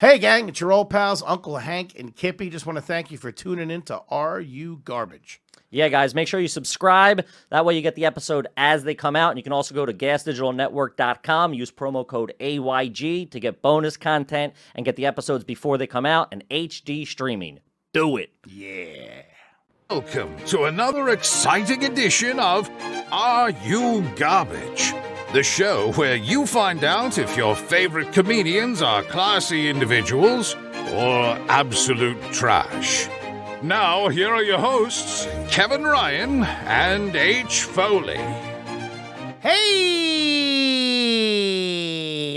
Hey, gang, it's your old pals, Uncle Hank and Kippy. Just want to thank you for tuning in to Are You Garbage? Yeah, guys, make sure you subscribe. That way you get the episode as they come out. And you can also go to gasdigitalnetwork.com, use promo code AYG to get bonus content and get the episodes before they come out and HD streaming. Do it. Yeah. Welcome to another exciting edition of Are You Garbage? The show where you find out if your favorite comedians are classy individuals or absolute trash. Now, here are your hosts, Kevin Ryan and H. Foley. Hey,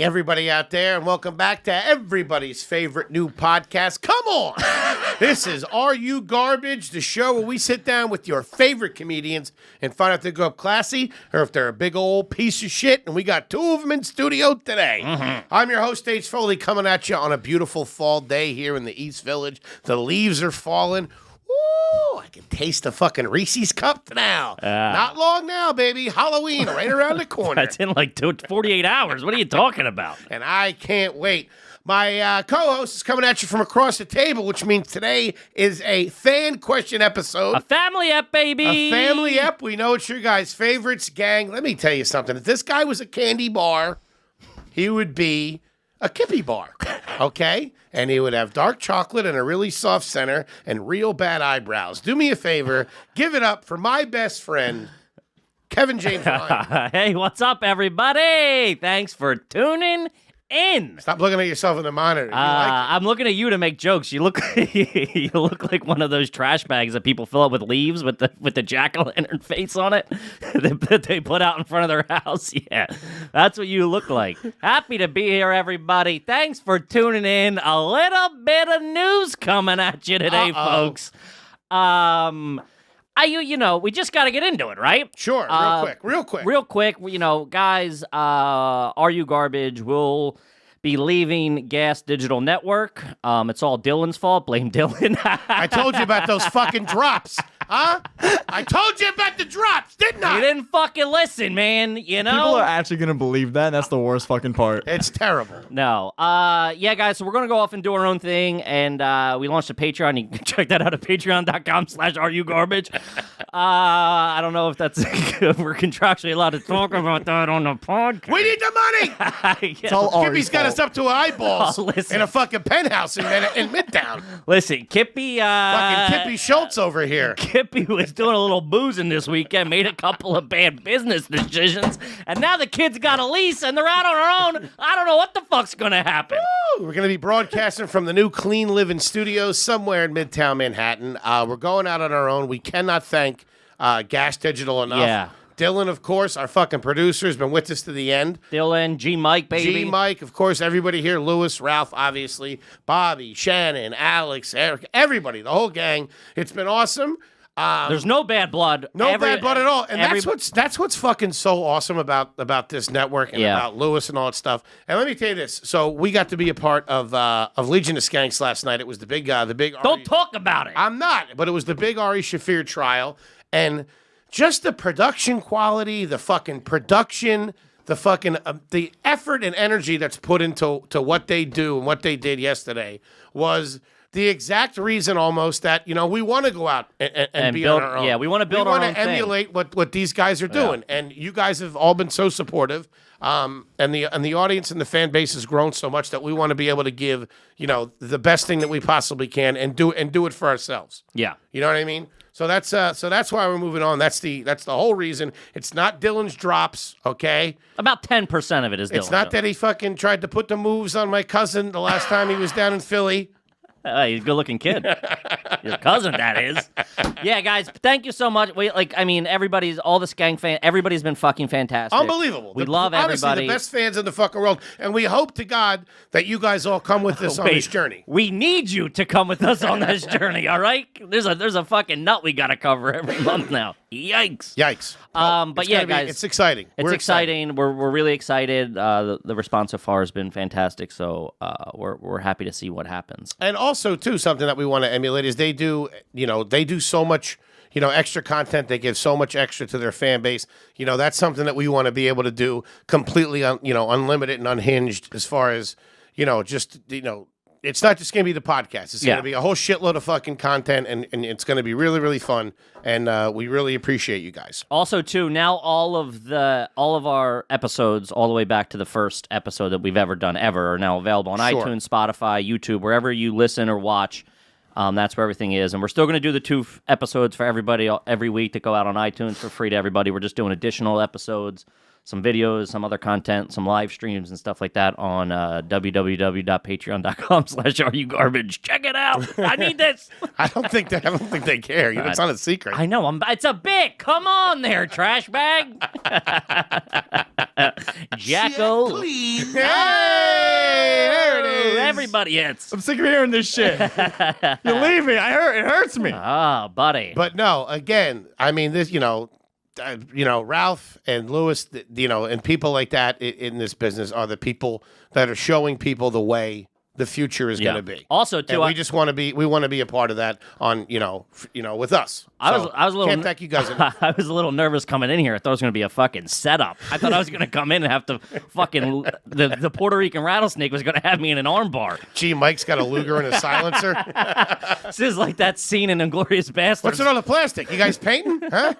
everybody out there, and welcome back to everybody's favorite new podcast. Come on! This is Are You Garbage, the show where we sit down with your favorite comedians and find out if they go up classy or if they're a big old piece of shit, and we got two of them in studio today. I'm your host, H. Foley, coming at you on a beautiful fall day here in the East Village. The leaves are falling. Woo! I can taste the fucking Reese's cup now. Not long now, baby. Halloween right around the corner. That's in like 48 hours. What are you talking about? And I can't wait. My co-host is coming at you from across the table, which means today is a fan question episode. A family ep, baby. A family ep. We know it's your guys' favorites, gang. Let me tell you something. If this guy was a candy bar, he would be a Kippy bar, okay? And he would have dark chocolate and a really soft center and real bad eyebrows. Do me a favor. Give it up for my best friend, Kevin James Ryan. Hey, what's up, everybody? Thanks for tuning in. Stop looking at yourself in the monitor. You like it? I'm looking at you to make jokes. You look you look like one of those trash bags that people fill up with leaves with the jack-o'-lantern face on it that they put out in front of their house. Yeah, that's what you look like. Happy to be here, everybody. Thanks for tuning in. A little bit of news coming at you today, folks. We just got to get into it, right? Sure, real quick. Guys, Are You Garbage will be leaving Gas Digital Network. It's all Dylan's fault. Blame Dylan. I told you about those fucking drops, huh? I told you about the drops, didn't I? You didn't fucking listen, man, you know? People are actually going to believe that. That's the worst fucking part. It's terrible. No. Yeah, guys, so we're going to go off and do our own thing, and we launched a Patreon. You can check that out at patreon.com/areyougarbage. I don't know if that's we're contractually allowed to talk about that on the podcast. We need the money! It's all Ari's Kippy's got us up to our eyeballs listen. in a fucking penthouse in Midtown. Listen, Kippy... Fucking Kippy Schultz over here. Kippy was doing a little boozing this weekend, made a couple of bad business decisions, and now the kids got a lease and they're out on their own. I don't know what the fuck's gonna happen. Woo! We're gonna be broadcasting from the new Clean Living Studios somewhere in Midtown Manhattan. We're going out on our own. We cannot thank Gas Digital enough. Yeah. Dylan, of course, our fucking producer, has been with us to the end. Dylan, G Mike, baby. G Mike, of course, everybody here. Lewis, Ralph, obviously. Bobby, Shannon, Alex, Eric, everybody, the whole gang. It's been awesome. There's no bad blood. Bad blood at all. And that's what's fucking so awesome about this network and about Lewis and all that stuff. And let me tell you this. So we got to be a part of Legion of Skanks last night. It was the big Don't talk about it. I'm not, but it was the big Ari Shaffir trial. And just the production quality, the fucking production, the fucking the effort and energy that's put into what they do and what they did yesterday was the exact reason almost that, we want to go out and be build, on our own. Yeah, we want to build our own thing. We want to emulate what these guys are doing. Yeah. And you guys have all been so supportive. And the audience and the fan base has grown so much that we want to be able to give, the best thing that we possibly can and do it for ourselves. Yeah. You know what I mean? So that's why we're moving on. That's the whole reason. It's not Dylan's drops, okay? About 10% of it is Dylan. It's not that he fucking tried to put the moves on my cousin the last time he was down in Philly. He's a good-looking kid. Your cousin, that is. Yeah, guys, thank you so much. All the Skank fans, everybody's been fucking fantastic. Unbelievable. We love everybody. Honestly, the best fans in the fucking world. And we hope to God that you guys all come with us on this journey. We need you to come with us on this journey, all right? There's a fucking nut we got to cover every month now. Yikes. But yeah, guys. It's exciting. It's exciting. We're really excited. The response so far has been fantastic, so we're happy to see what happens. And also, too, something that we want to emulate is they do so much, extra content. They give so much extra to their fan base. That's something that we want to be able to do completely, unlimited and unhinged as far as, it's not just going to be the podcast. It's going to be a whole shitload of fucking content, and it's going to be really, really fun. And we really appreciate you guys. Also, too, now all of our episodes, all the way back to the first episode that we've ever done ever, are now available on iTunes, Spotify, YouTube, wherever you listen or watch. That's where everything is. And we're still going to do the 2 episodes for everybody every week that go out on iTunes for free to everybody. We're just doing additional episodes, some videos, some other content, some live streams and stuff like that on www.patreon.com/RUGarbage. Check it out. I need this. I don't think they care. It's not a secret. I know. It's a bit. Come on there, trash bag. Jacko. Hey, there it is. Everybody hits. I'm sick of hearing this shit. You leave me. It hurts me. Ah, buddy. But no, again, I mean, this, Ralph and Lewis, and people like that in this business are the people that are showing people the way the future is going to be. Also, too, and we just want to be a part of that on, with us. I was a little. Can't thank you guys enough. I was a little nervous coming in here. I thought it was going to be a fucking setup. I thought I was going to come in and have to fucking the Puerto Rican rattlesnake was going to have me in an armbar. Gee, Mike's got a Luger and a silencer. This is like that scene in Inglourious Basterds. What's it on the plastic? You guys painting? Huh?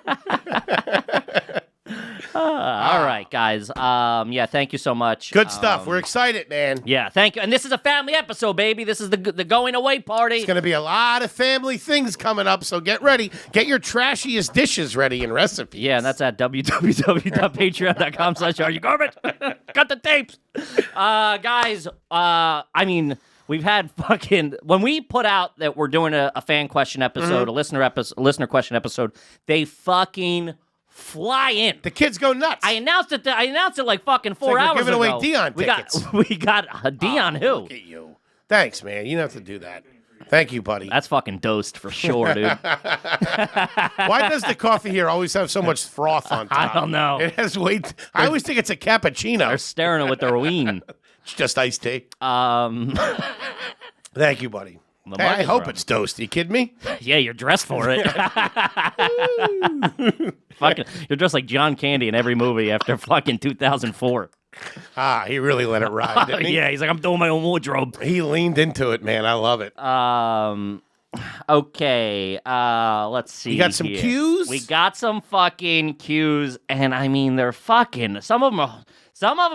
All right, guys. Thank you so much. Good stuff. We're excited, man. Yeah, thank you. And this is a family episode, baby. This is the going away party. It's going to be a lot of family things coming up, so get ready. Get your trashiest dishes ready and recipes. Yeah, and that's at www.patreon.com/RUGarbage. Cut the tapes. Guys, we've had fucking... When we put out that we're doing a fan question episode, a listener question episode, they fucking... fly in. The kids go nuts. I announced it like fucking 4 hours ago. We're giving away Dion tickets. We got a Dion who? Look at you. Thanks, man. You don't have to do that. Thank you, buddy. That's fucking dosed for sure, dude. Why does the coffee here always have so much froth on top? I don't know. It has weight. I always think it's a cappuccino. They're staring it with their ween. It's just iced tea. Thank you, buddy. Hey, I hope it's dosed. You kidding me? Yeah, you're dressed for it. Fucking, you're dressed like John Candy in every movie after fucking 2004. He really let it ride, didn't he? Yeah, he's like, I'm doing my own wardrobe. He leaned into it, man. I love it. Okay, let's see. You got some cues? We got some fucking cues, and I mean, they're fucking, some of them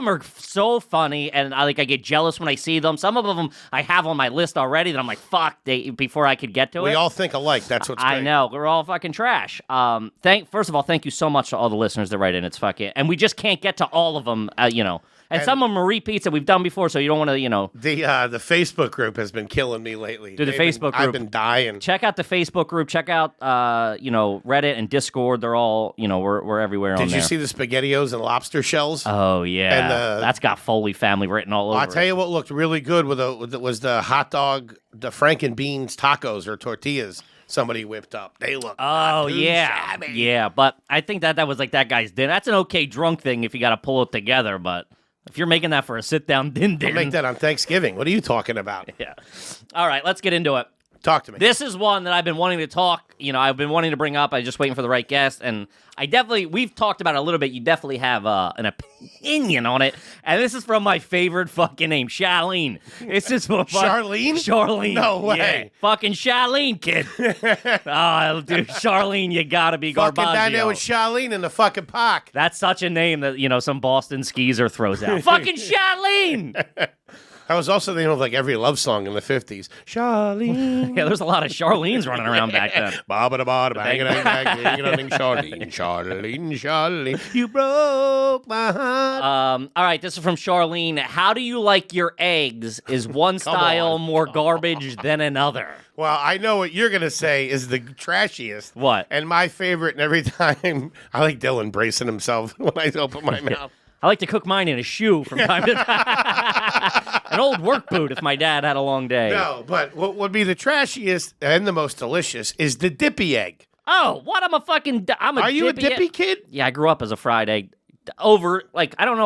are so funny, and I get jealous when I see them. Some of them I have on my list already that I'm like, fuck, before I could get to it. We all think alike. That's what's great. I know. We're all fucking trash. First of all, thank you so much to all the listeners that write in. It's fucking... And we just can't get to all of them, And some of them are repeats that we've done before, so you don't want to, The Facebook group has been killing me lately. Dude, the Facebook group. I've been dying. Check out the Facebook group. Check out, Reddit and Discord. They're all, we're everywhere on there. Did you see the SpaghettiOs and lobster shells? Oh, yeah. And that's got Foley family written all over I'll tell you what looked really good was the hot dog, the Frank and Beans tacos or tortillas somebody whipped up. They look shabby. Yeah, but I think that was like that guy's dinner. That's an okay drunk thing if you got to pull it together, but... If you're making that for a sit-down din, I'll make that on Thanksgiving. What are you talking about? Yeah. All right, let's get into it. Talk to me. This is one that I've been wanting to talk. I've been wanting to bring up. I'm just waiting for the right guest, and we've talked about it a little bit. You definitely have an opinion on it, and this is from my favorite fucking name, Charlene. This is from Charlene? Charlene. No way. Yeah. Fucking Charlene, kid. Oh, dude, Charlene, you gotta be Garbaggio. Fucking down there with Charlene in the fucking park. That's such a name that, some Boston skeezer throws out. Fucking Charlene! That was also the name of every love song in the 50s. Charlene. Yeah, there's a lot of Charlene's running around back then. Charlene. You broke my heart. All right, this is from Charlene. How do you like your eggs? Is one style more garbage than another? Well, I know what you're going to say is the trashiest. What? And my favorite, and every time, I like Dylan bracing himself when I open my mouth. I like to cook mine in a shoe from time to time. An old work boot if my dad had a long day. No, but what would be the trashiest and the most delicious is the dippy egg. Oh, what? Are you a dippy kid? Yeah, I grew up as a fried egg. I don't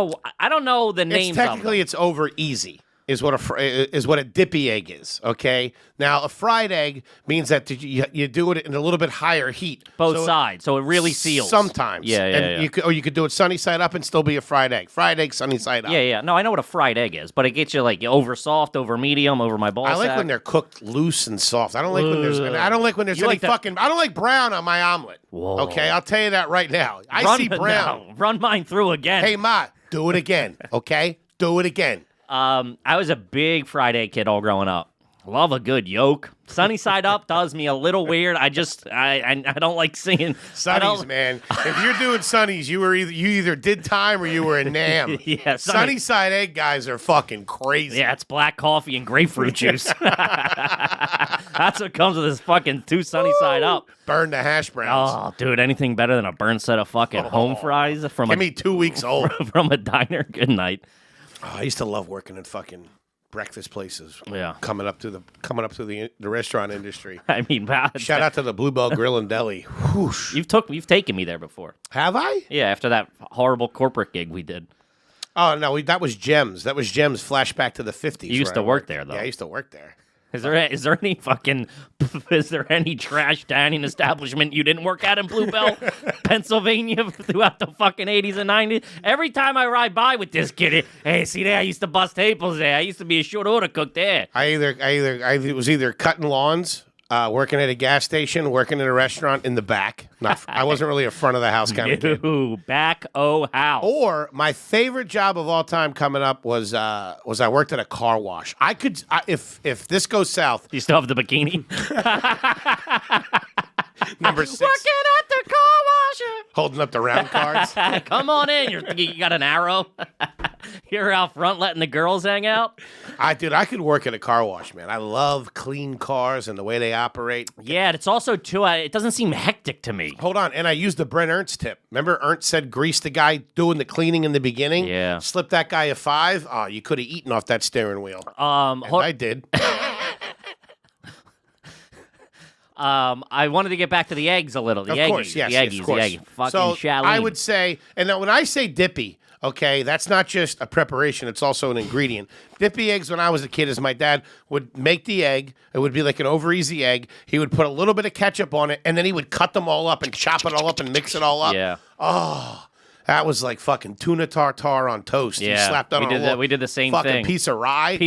know the names. Technically, it's over easy. is what a dippy egg is. Okay. Now a fried egg means that you do it in a little bit higher heat, Both sides, so it really seals. Sometimes, Yeah. You could do it sunny side up and still be a fried egg. Fried egg, sunny side up. Yeah. No, I know what a fried egg is, but it gets you like over soft, over medium, over my ball I like sack. when they're cooked loose and soft. I don't like when there's. I don't like when there's any fucking. I don't like brown on my omelet. Whoa. Okay, I'll tell you that right now. I see brown. No, run mine through again. Hey Ma, do it again. Okay, do it again. I was a big fried egg kid all growing up. Love a good yolk. Sunny side up does me a little weird. I don't like seeing Sunnies, man. If you're doing Sunnies, you either did time or you were a nam. Yeah, Sunny side egg guys are fucking crazy. Yeah, it's black coffee and grapefruit juice. That's what comes with this fucking two sunny side up. Burn the hash browns. Oh, dude, anything better than a burnt set of fucking home fries from Give me 2 weeks old. from a diner? Good night. Oh, I used to love working in fucking breakfast places. Yeah. Coming up to the restaurant industry. I mean, wow. Shout out to the Bluebell Grill and Deli. Whoosh. You've taken me there before. Have I? Yeah, after that horrible corporate gig we did. Oh no, that was Gems. That was Gems. Flashback to the 50s. You used to work there, though. Yeah, I used to work there. Is there any trash dining establishment you didn't work at in Bluebell, Pennsylvania throughout the fucking 80s and 90s? Every time I ride by with this kid, hey, see there, I used to bust tables there. I used to be a short order cook there. I was either cutting lawns, working at a gas station, working in a restaurant in the back. I wasn't really a front of the house kind of kid. Ooh, back house. Or my favorite job of all time coming up was I worked at a car wash. If this goes south. You still have the bikini? Number 6. Working at the car washer. Holding up the round cards. Come on in. You got an arrow. You're out front letting the girls hang out. I could work at a car wash, man. I love clean cars and the way they operate. Yeah, it's also too. It doesn't seem hectic to me. Hold on, and I used the Brent Ernst tip. Remember, Ernst said grease the guy doing the cleaning in the beginning. Yeah. Slip that guy a 5. Oh, you could have eaten off that steering wheel. I did. I wanted to get back to the eggs a little. The Of course, eggies, yes, the eggies, of course. the egg. Fucking So Shaleen. I would say, and now when I say dippy, okay, that's not just a preparation; it's also an ingredient. Dippy eggs, when I was a kid, is my dad would make the egg. It would be like an over easy egg. He would put a little bit of ketchup on it, and then he would cut them all up and chop it all up and mix it all up. Yeah. Oh, that was like fucking tuna tartare on toast. Yeah. He slapped that on a little We did the same fucking thing. piece of rye.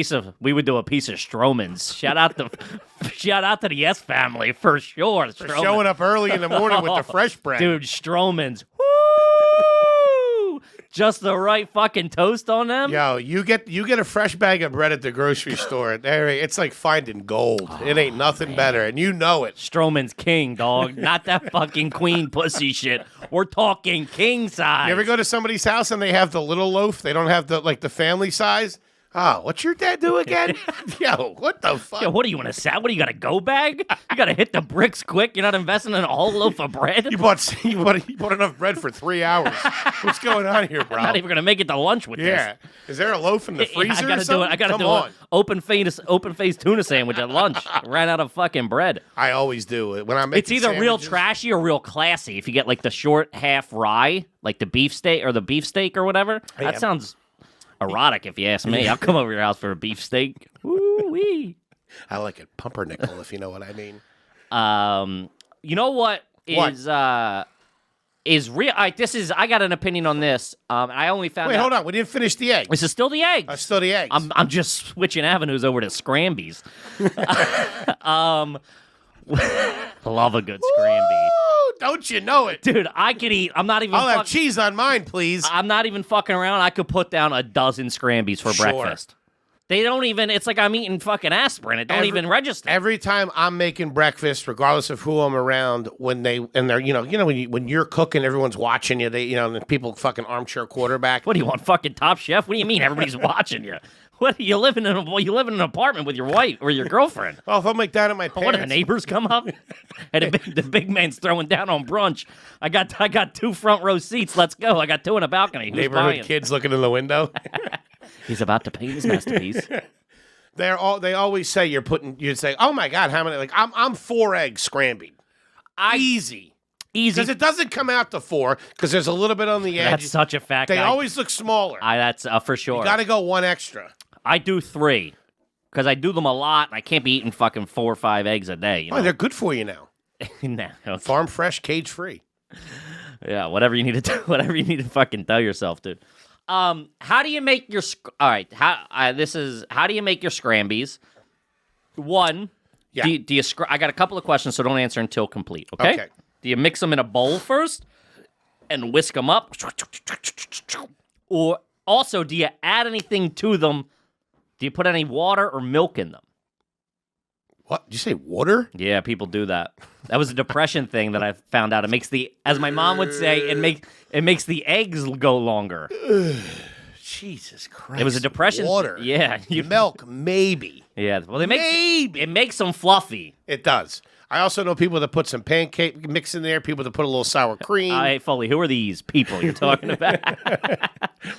We would do a piece of Stroman's. Shout out to the S family for sure. Showing up early in the morning with the fresh bread. Dude, Stroman's. Woo! Just the right fucking toast on them. Yo, you get a fresh bag of bread at the grocery store. It's like finding gold. It ain't nothing better, and you know it. Stroman's king, dog. Not that fucking queen pussy shit. We're talking king size. You ever go to somebody's house and they have the little loaf? They don't have the family size. Oh, what's your dad do again? Yo, what the fuck? Yo, what do you want to say? What do you got, a go bag? You got to hit the bricks quick. You're not investing in a whole loaf of bread? You bought enough bread for 3 hours. What's going on here, bro? I'm not even going to make it to lunch with this. Yeah. Is there a loaf in the freezer I gotta or something? I gotta do an open face tuna sandwich at lunch. Ran out of fucking bread. I always do it when I'm making It's either real sandwiches. trashy or real classy. If you get like the short half rye, like the beefsteak or whatever, that sounds erotic if you ask me. I'll come over your house for a beefsteak. Woo-wee. I like it pumpernickel, if you know what I mean. You know what is real? I got an opinion on this. I only found Wait, out. hold on. We didn't finish the egg. This is still the eggs. Still the eggs. I'm just switching avenues over to Scrambies. Love a good Scramby. Woo, don't you know it? Dude, I could eat. I'm not even. I'll have cheese on mine, please. I'm not even fucking around. I could put down a dozen Scrambies for breakfast. They don't even. It's like I'm eating fucking aspirin. It don't even register. Every time I'm making breakfast, regardless of who I'm around, when you're cooking, everyone's watching you. And people fucking armchair quarterback. What do you want, fucking Top Chef? What do you mean everybody's watching you? What you live in an apartment with your wife or your girlfriend? Oh, if I'm like down at my parents, What, the neighbors come up? And the big man's throwing down on brunch. I got 2 front row seats. Let's go. I got 2 in a balcony. Who's neighborhood buying? kids looking in the window. He's about to paint his masterpiece. They always say you'd say, oh my God, how many? Like I'm 4 eggs scrambled. Easy. Because it doesn't come out to 4 because there's a little bit on the edge. That's such a fact. They always look smaller. That's for sure. You got to go 1 extra. I do 3 because I do them a lot, and I can't be eating fucking 4 or 5 eggs a day. You know? Oh, they're good for you now. Nah, okay. Farm fresh, cage free. Yeah, whatever you need to do, whatever you need to fucking tell yourself, dude. How do you make your? All right, how do you make your scrambies? One, Yeah. do you? I got a couple of questions, so don't answer until complete. Okay. Do you mix them in a bowl first and whisk them up, or also do you add anything to them? Do you put any water or milk in them? What? Did you say water? Yeah, people do that. That was a depression thing that I found out. It makes as my mom would say, it makes the eggs go longer. Jesus Christ. It was a depression. Water. Yeah. Milk, maybe. Yeah. Well, Maybe. it makes them fluffy. It does. I also know people that put some pancake mix in there, people that put a little sour cream. Hey, Foley, who are these people you're talking about?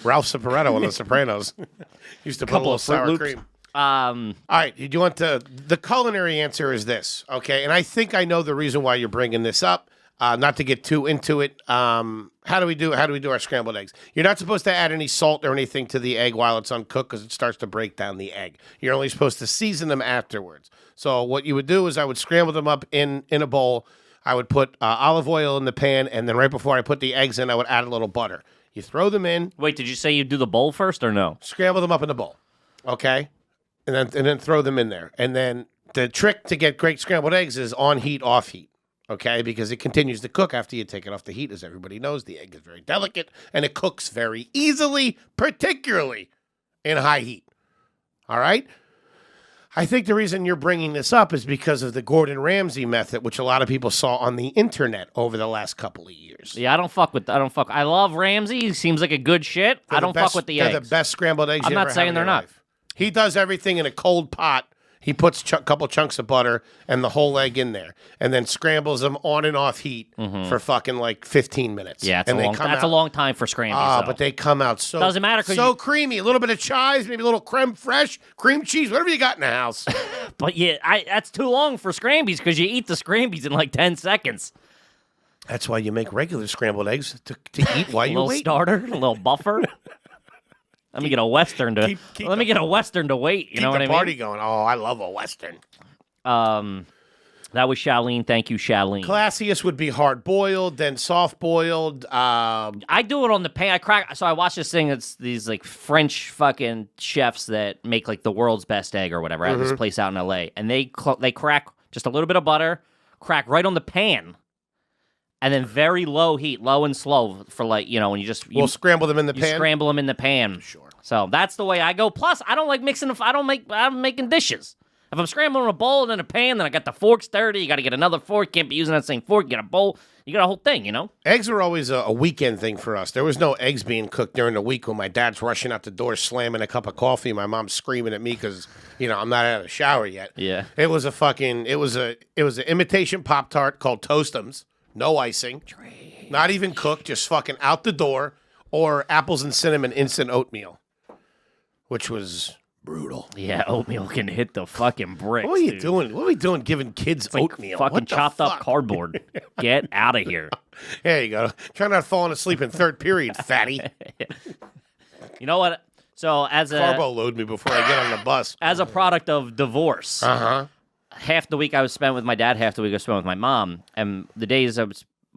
Ralph Cifaretto on The Sopranos used to put a little sour cream. All right, do you want the culinary answer is this, okay? And I think I know the reason why you're bringing this up. Not to get too into it. How do we do our scrambled eggs? You're not supposed to add any salt or anything to the egg while it's uncooked because it starts to break down the egg. You're only supposed to season them afterwards. So what you would do is I would scramble them up in a bowl. I would put olive oil in the pan, and then right before I put the eggs in, I would add a little butter. You throw them in. Wait, did you say you do the bowl first or no? Scramble them up in the bowl, okay? And then throw them in there. And then the trick to get great scrambled eggs is on heat, off heat, okay? Because it continues to cook after you take it off the heat. As everybody knows, the egg is very delicate, and it cooks very easily, particularly in high heat, all right? I think the reason you're bringing this up is because of the Gordon Ramsay method, which a lot of people saw on the internet over the last couple of years. Yeah, I love Ramsay. He seems like a good shit. I don't fuck with the eggs. They're the best scrambled eggs I'm you not ever saying had in they're your not. life. He does everything in a cold pot. He puts a couple chunks of butter and the whole egg in there, and then scrambles them on and off heat for fucking like 15 minutes. Yeah, that's a long time for scrambies. But they come out so Doesn't matter 'cause so creamy. A little bit of chives, maybe a little creme fraiche, cream cheese, whatever you got in the house. But yeah, that's too long for scrambies because you eat the scrambies in like 10 seconds. That's why you make regular scrambled eggs to eat while A you little wait. starter, a little buffer. Let me get a Western to get a Western to wait. You know what I mean? Keep the party going. Oh, I love a Western. That was Charlene. Thank you, Charlene. Classiest would be hard boiled, then soft boiled. I do it on the pan. So I watch this thing. It's these like French fucking chefs that make like the world's best egg or whatever at this place out in LA, and they crack just a little bit of butter, crack right on the pan, and then very low heat, low and slow for like when we'll scramble them in the you pan. Scramble them in the pan. Sure. So that's the way I go. Plus, I don't like mixing. I'm making dishes. If I'm scrambling a bowl and in a pan, then I got the forks dirty. You got to get another fork. Can't be using that same fork. You get a bowl. You got a whole thing, Eggs were always a weekend thing for us. There was no eggs being cooked during the week when my dad's rushing out the door, slamming a cup of coffee. My mom's screaming at me because I'm not out of the shower yet. Yeah. It was an imitation Pop-Tart called Toastums. No icing. Not even cooked. Just fucking out the door. Or apples and cinnamon instant oatmeal, which was brutal. Yeah, oatmeal can hit the fucking bricks. What are you doing? What are we doing giving kids oatmeal? Fucking What the chopped fuck? up cardboard. Get out of here. There you go. Try not falling asleep in third period, fatty. You know what? So Carbo load me before I get on the bus. As a product of divorce, half the week I was spent with my dad, half the week I was spent with my mom, and the days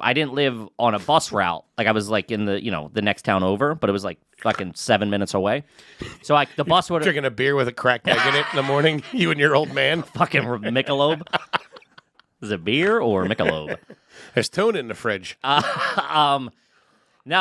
I didn't live on a bus route. Like I was like in the the next town over, but it was like fucking 7 minutes away. So the bus would Drinking a beer with a cracked egg in it in the morning. You and your old man. fucking Michelob. Is it beer or Michelob? There's tuna in the fridge. No,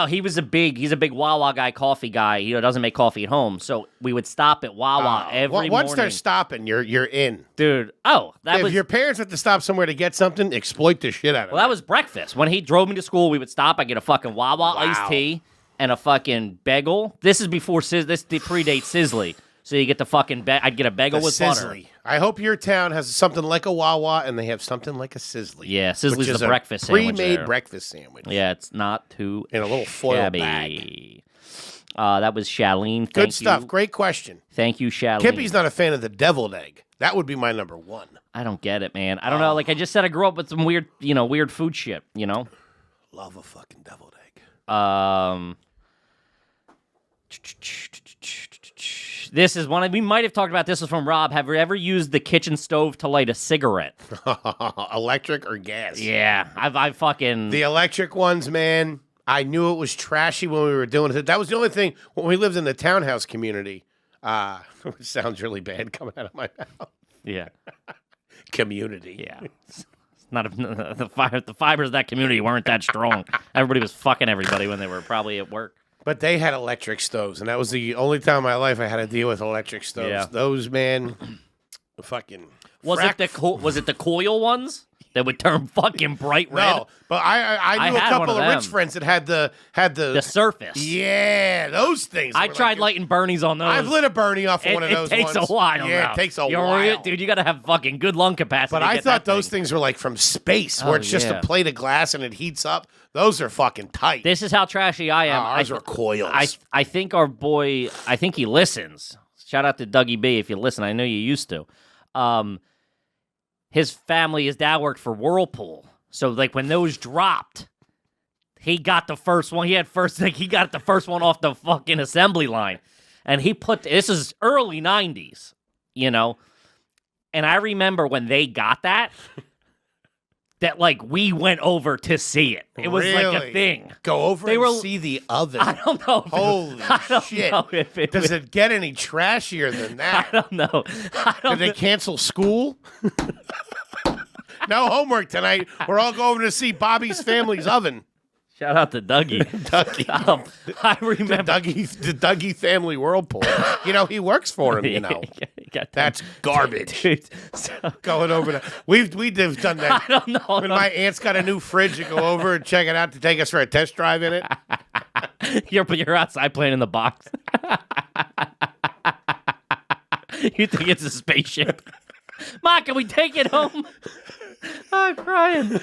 he's a big Wawa guy, coffee guy. He doesn't make coffee at home. So we would stop at Wawa every morning. Once they're stopping, you're in. Dude, If your parents have to stop somewhere to get something, exploit the shit out of it. Well, that was breakfast. When he drove me to school, we would stop. I'd get a fucking Wawa iced tea and a fucking bagel. This is before this predates Sizzly. So you get the fucking I'd get a bagel with Sizzly. butter. I hope your town has something like a Wawa and they have something like a Sizzly. Yeah, Sizzly's which is the breakfast sandwich pre-made there. breakfast sandwich. Yeah, it's not too in a little foil shabby. bag. That was Charlene. Good stuff. Great question. Thank you, Charlene. Kippy's not a fan of the deviled egg. That would be my number one. I don't get it, man. I don't know. Like I just said, I grew up with some weird food shit. Love a fucking deviled egg. This is one we might have talked about. This is from Rob. Have you ever used the kitchen stove to light a cigarette? Electric or gas? Yeah, I fucking The electric ones, man. I knew it was trashy when we were doing it. That was the only thing when we lived in the townhouse community. It sounds really bad coming out of my mouth. yeah. Community. Yeah. It's not the fibers of that community weren't that strong. Everybody was fucking everybody when they were probably at work. But they had electric stoves, and that was the only time in my life I had to deal with electric stoves. Yeah. Those, man, fucking. Was it the coil ones that would turn fucking bright red? No, but I knew a had couple one of of rich them. friends that had the Surface. Yeah, those things. I were tried like, lighting Bernies on those. I've lit a Bernie off of one of those. It takes ones. a while. Yeah, now. it takes a You're while, dude. You got to have fucking good lung capacity. But to I get thought that those thing. things were like from space, where Oh, it's just yeah. a plate of glass and it heats up. Those are fucking tight. This is how trashy I am. Ours are coils. I think our boy. I think he listens. Shout out to Dougie B if you listen. I know you used to. His family, his dad worked for Whirlpool, so like when those dropped, he got the first one. He got the first one off the fucking assembly line, and he put this is early '90s, you know. And I remember when they got that. That like we went over to see it. It was like a Really? thing. Go over They and were- see the oven. I don't know. Holy I don't shit. know if it Does was- it get any trashier than I that? don't know. Did they cancel school? No homework tonight. We're all going to see Bobby's family's oven. Shout out to Dougie. Dougie. I remember. The Dougie family whirlpool. You know, he works for him, you know. You got that. That's garbage. Dude, so, Going over to we've done that. I don't know. When my aunt's got a new fridge, you go over and check it out to take us for a test drive in it. You're outside playing in the box. You think it's a spaceship? Ma, can we take it home? I'm crying.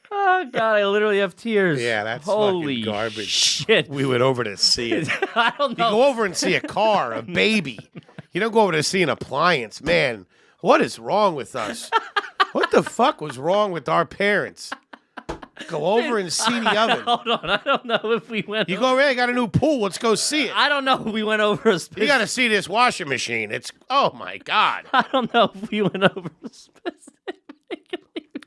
Oh God, I literally have tears. Yeah, that's holy fucking garbage. shit. We went over to see it. I don't You know. go over and see a car, a baby. You don't go over to see an appliance. Man, what is wrong with us? What the fuck was wrong with our parents? Go over and see the oven. Hold on, I don't know if we went. You go over there, got a new pool. Let's go see it. I don't know if we went over a You got to see this washing machine. It's, oh my God. I don't know if we went over specifically.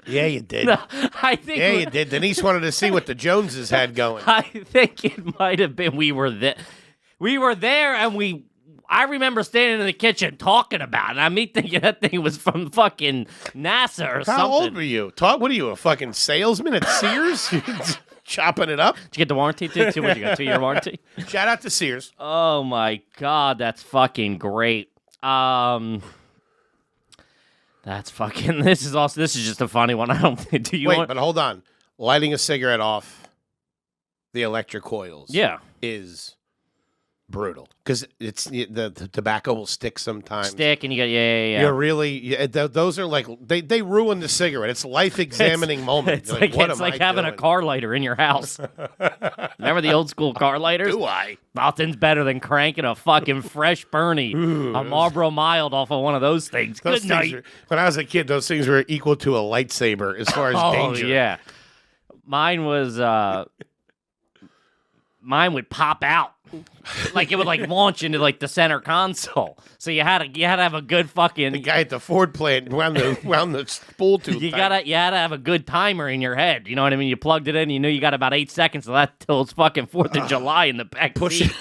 Yeah, you did. No, I think. Yeah, you did. Denise wanted to see what the Joneses had going. I think it might have been we were there. We were there, and I remember standing in the kitchen talking about it. I mean, thinking that thing was from fucking NASA or something. How old were you? What are you, a fucking salesman at Sears? Chopping it up? Did you get the warranty too? What you got? 2-year warranty? Shout out to Sears. Oh my God, that's fucking great. That's fucking. This is just a funny one. I don't think. Do you Wait, want? but hold on. Lighting a cigarette off the electric coils Yeah. is brutal because the tobacco will stick sometimes. Stick and you got yeah. You're really those are like they ruin the cigarette. It's life examining moment. It's You're like what it's am like I having a doing? car lighter in your house. Remember the old school car lighters? Do I? Nothing's better than cranking a fucking fresh Bernie, a Marlboro Mild off of one of those things. Those Good things night. when I was a kid, those things were equal to a lightsaber as far as Oh danger. yeah, mine was mine would pop out. Like it would like launch into like the center console. So you had to have a good fucking. The guy at the Ford plant wound the spool tooth. You tight. had to have a good timer in your head. You know what I mean? You plugged it in. You knew you got about 8 seconds of that till it's fucking 4th of July in the back seat.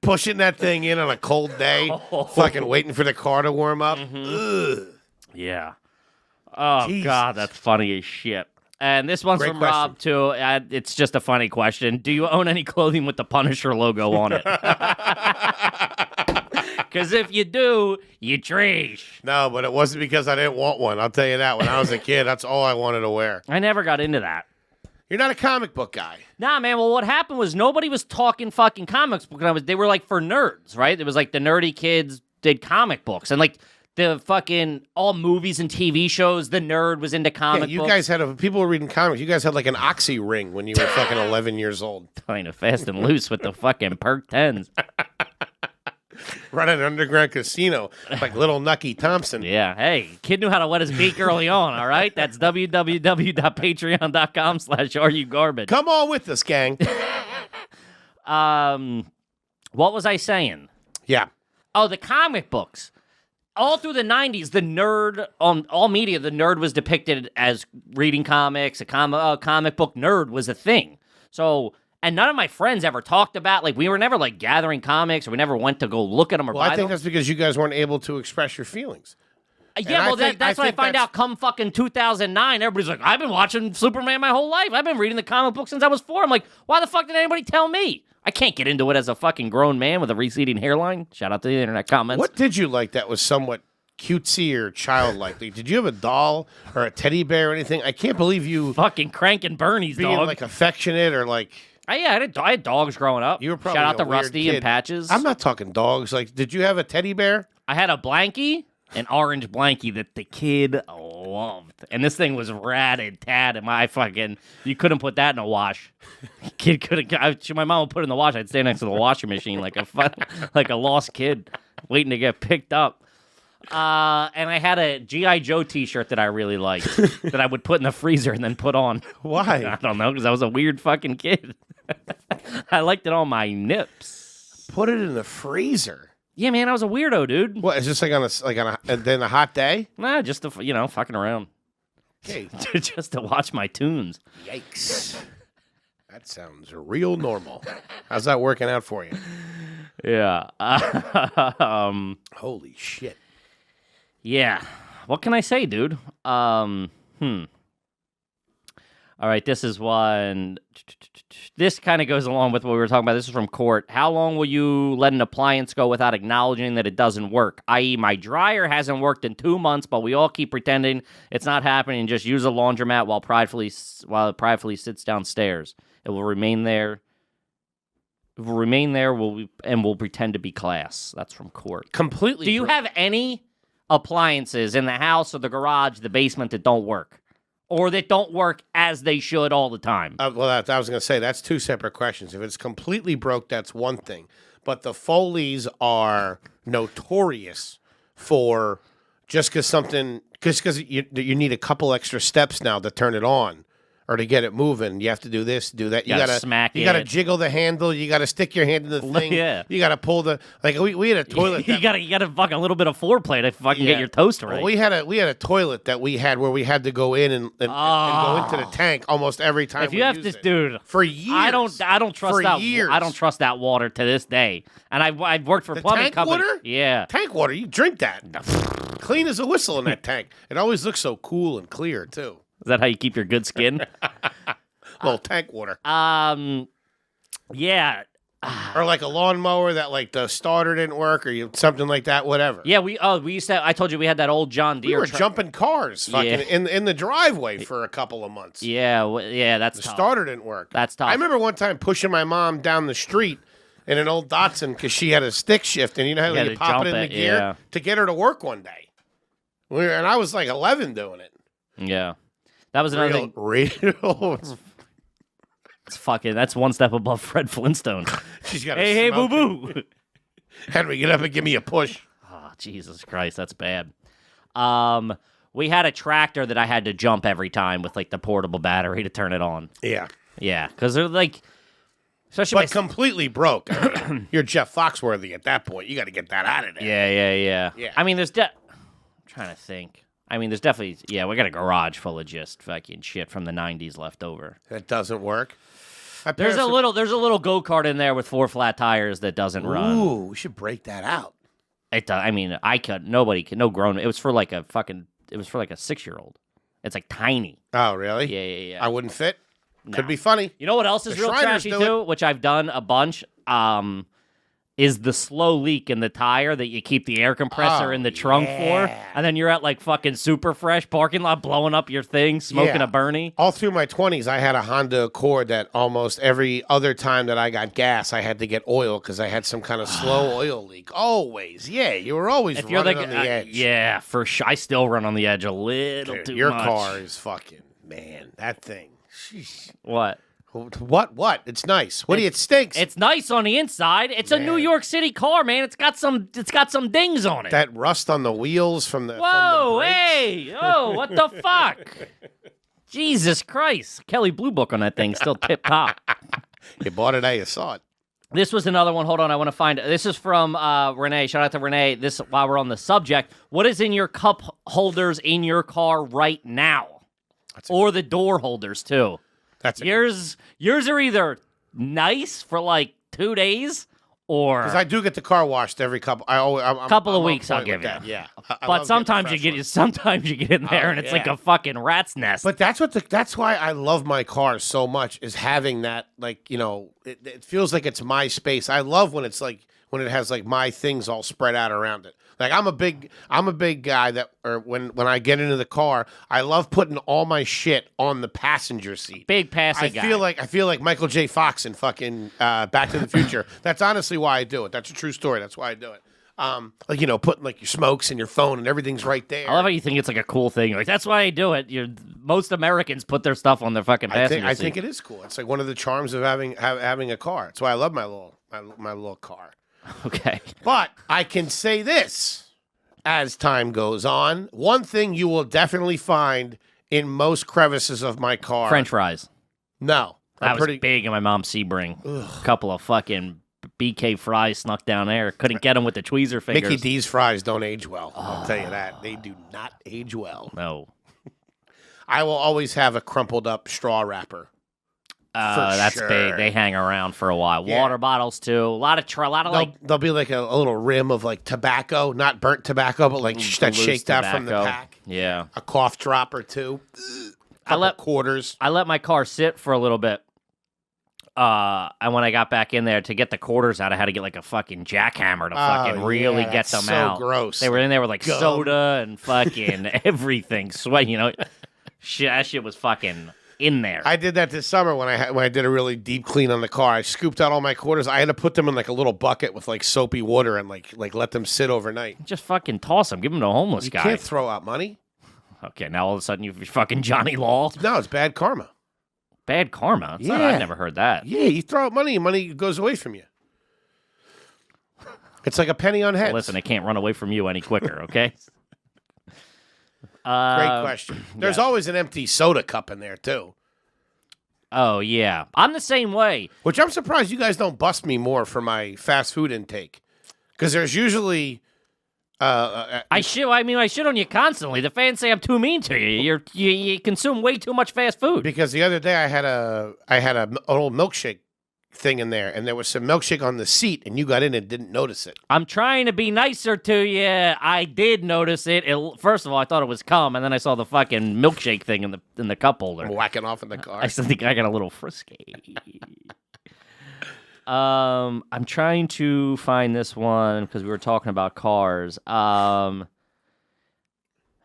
pushing that thing in on a cold day, fucking waiting for the car to warm up. Mm-hmm. Ugh. Yeah. Oh Jesus. God, that's funny as shit. And this one's Great from question. Rob too. It's just a funny question. Do you own any clothing with the Punisher logo on it? Because if you do, you trash. No, but it wasn't because I didn't want one. I'll tell you that. When I was a kid, that's all I wanted to wear. I never got into that. You're not a comic book guy. Nah, man. Well, what happened was nobody was talking fucking comics books. They were like for nerds, right? It was like the nerdy kids did comic books, and like the fucking all movies and TV shows. The nerd was into comic You books. guys had people were reading comics. You guys had like an oxy ring when you were fucking 11 years old, Kind of fast and loose with the fucking perk 10s. running an underground casino like little Nucky Thompson. Yeah, hey, kid knew how to wet his beak early on, all right? That's www.patreon.com/areyouGarbage. Come on with us, gang. What was I saying? Yeah. Oh, the comic books. All through the 90s, the nerd, on all media, the nerd was depicted as reading comics. A comic book nerd was a thing. So, and none of my friends ever talked about, like, we were never, like, gathering comics, or we never went to go look at them or buy them. I think that's because you guys weren't able to express your feelings. Yeah, well, that's what I find out come fucking 2009. Everybody's like, I've been watching Superman my whole life. I've been reading the comic book since I was 4. I'm like, why the fuck did anybody tell me? I can't get into it as a fucking grown man with a receding hairline. Shout out to the internet comments. What did you like that was somewhat cutesy or childlike? Did you have a doll or a teddy bear or anything? I can't believe you fucking cranking Bernie's being dog. like affectionate or like. I had dogs growing up. You were probably shout out a to weird Rusty kid. and Patches. I'm not talking dogs. Like, did you have a teddy bear? I had a blankie, an orange blankie that the kid loved, and this thing was ratted, tad, and you couldn't put that in a wash. Kid couldn't. My mom would put it in the wash. I'd stay next to the washing machine like a lost kid waiting to get picked up. And I had a G.I. Joe T-shirt that I really liked that I would put in the freezer and then put on. Why? I don't know, because I was a weird fucking kid. I liked it on my nips. Put it in the freezer. Yeah, man, I was a weirdo, dude. What? It's just like on a hot day. Nah, just to fucking around. Okay. Just to watch my tunes. Yikes. That sounds real normal. How's that working out for you? Yeah. Holy shit. Yeah. What can I say, dude? All right, this is one. This kind of goes along with what we were talking about. This is from Court. How long will you let an appliance go without acknowledging that it doesn't work? I.e., my dryer hasn't worked in 2 months, but we all keep pretending it's not happening and just use a laundromat while it pridefully sits downstairs. It will remain there. It will remain there, and we'll pretend to be class. That's from Court. Completely. Do you have any appliances in the house or the garage, the basement that don't work? Or that don't work as they should all the time? I was going to say, that's two separate questions. If it's completely broke, that's one thing. But the Foleys are notorious for just because you need a couple extra steps now to turn it on or to get it moving. You have to do this, do that. You gotta smack it. You got to jiggle the handle. You got to stick your hand in the thing. Yeah. You got to pull the, like we had a toilet. you got to fucking a little bit of foreplay to fucking get your toast right. Well, we had a toilet that we had where we had to go in and go into the tank almost every time. If you have to, dude, for years, I don't trust for that. Years. I don't trust that water to this day. And I've worked for plumbing tank company. Water? Yeah, tank water. You drink that, clean as a whistle in that tank. It always looks so cool and clear too. Is that how you keep your good skin? Well, tank water. Yeah. Or like a lawnmower that like the starter didn't work or something like that, whatever. Yeah, we used to. I told you we had that old John Deere. We were jumping cars fucking in the driveway for a couple of months. Yeah, that's the tough. Starter didn't work. That's tough. I remember one time pushing my mom down the street in an old Datsun because she had a stick shift, and you know how you pop it in the gear to get her to work one day. And I was like 11 doing it. Yeah, that was another thing. Real. That's one step above Fred Flintstone. She's got hey, boo boo. Henry, get up and give me a push. Oh, Jesus Christ, that's bad. We had a tractor that I had to jump every time with like the portable battery to turn it on. Yeah. Yeah, because they're like, especially completely broke. I mean, you're Jeff Foxworthy at that point. You got to get that out of there. Yeah. I mean, I'm trying to think. I mean, there's definitely, we got a garage full of just fucking shit from the 90s left over. That doesn't work. There's a little go-kart in there with 4 flat tires that doesn't run. Ooh, we should break that out. I mean, nobody could, no grown, it was for like a 6-year-old. It's like tiny. Oh, really? Yeah. I wouldn't fit? No. Could be funny. You know what else is real trashy too, which I've done a bunch, is the slow leak in the tire that you keep the air compressor in the trunk for, and then you're at like fucking Super Fresh parking lot blowing up your thing, smoking a Bernie. All through my 20s, I had a Honda Accord that almost every other time that I got gas, I had to get oil because I had some kind of slow oil leak. Always. Yeah, you were always running on the edge. Yeah, for sure. I still run on the edge a little too your much. Your car is fucking, man, that thing. Sheesh. What? What? It's nice. What do you? It stinks. It's nice on the inside. It's a New York City car, man. It's got some dings on it. That rust on the wheels from the. Whoa! From the hey! Oh, what the fuck? Jesus Christ! Kelly Blue Book on that thing, still tip top. You bought it how you saw it. This was another one. Hold on, I want to find it. This is from Renee. Shout out to Renee. This while we're on the subject. What is in your cup holders in your car right now? Or the door holders too. Yours are either nice for like 2 days or because I do get the car washed every couple. Couple of weeks. I'll give you. Yeah, but sometimes you get in there and it's like a fucking rat's nest. But that's why I love my car so much is having that, like, you know, it feels like it's my space. I love when it's like when it has like my things all spread out around it. Like I'm a big guy that, or when I get into the car, I love putting all my shit on the passenger seat. Big passing guy. I feel like Michael J. Fox in fucking Back to the Future. That's honestly why I do it. That's a true story. That's why I do it. Like, you know, putting like your smokes and your phone and everything's right there. I love how you think it's like a cool thing. You're like, that's why I do it. Most Americans put their stuff on their fucking passenger seat. I think it is cool. It's like one of the charms of having a car. That's why I love my little car. Okay. But I can say this, as time goes on, one thing you will definitely find in most crevices of my car. French fries. No. That was big in my mom's Sebring. A couple of fucking BK fries snuck down there. Couldn't get them with the tweezer fingers. Mickey D's fries don't age well. I'll tell you that. They do not age well. No. I will always have a crumpled up straw wrapper. That's big. They hang around for a while. Yeah. Water bottles too. A lot of like. There'll be like a little rim of like tobacco, not burnt tobacco, but like that's shaked out from the pack. Yeah. A cough drop or two. Quarters. I let my car sit for a little bit. And when I got back in there to get the quarters out, I had to get like a fucking jackhammer to fucking really get them out. So gross. They were in there with like soda and fucking everything. Sweat, you know. That shit was fucking in there. I did that this summer when I did a really deep clean on the car. I scooped out all my quarters. I had to put them in like a little bucket with like soapy water and like let them sit overnight. Just fucking toss them. Give them to a homeless guy. You can't throw out money. Okay, now all of a sudden you're fucking Johnny Law. No, it's bad karma. Bad karma? I've never heard that. Yeah, you throw out money and money goes away from you. It's like a penny on heads. Listen, it can't run away from you any quicker, okay? Great question. There's always an empty soda cup in there, too. Oh, yeah. I'm the same way. Which I'm surprised you guys don't bust me more for my fast food intake. Because there's usually... I shit on you constantly. The fans say I'm too mean to you. You consume way too much fast food. Because the other day I had an old milkshake thing in there, and there was some milkshake on the seat, and you got in and didn't notice it. I'm trying to be nicer to you. I did notice it. First of all, I thought it was cum, and then I saw the fucking milkshake thing in the cup holder. Whacking off in the car. I still think I got a little frisky. I'm trying to find this one because we were talking about cars.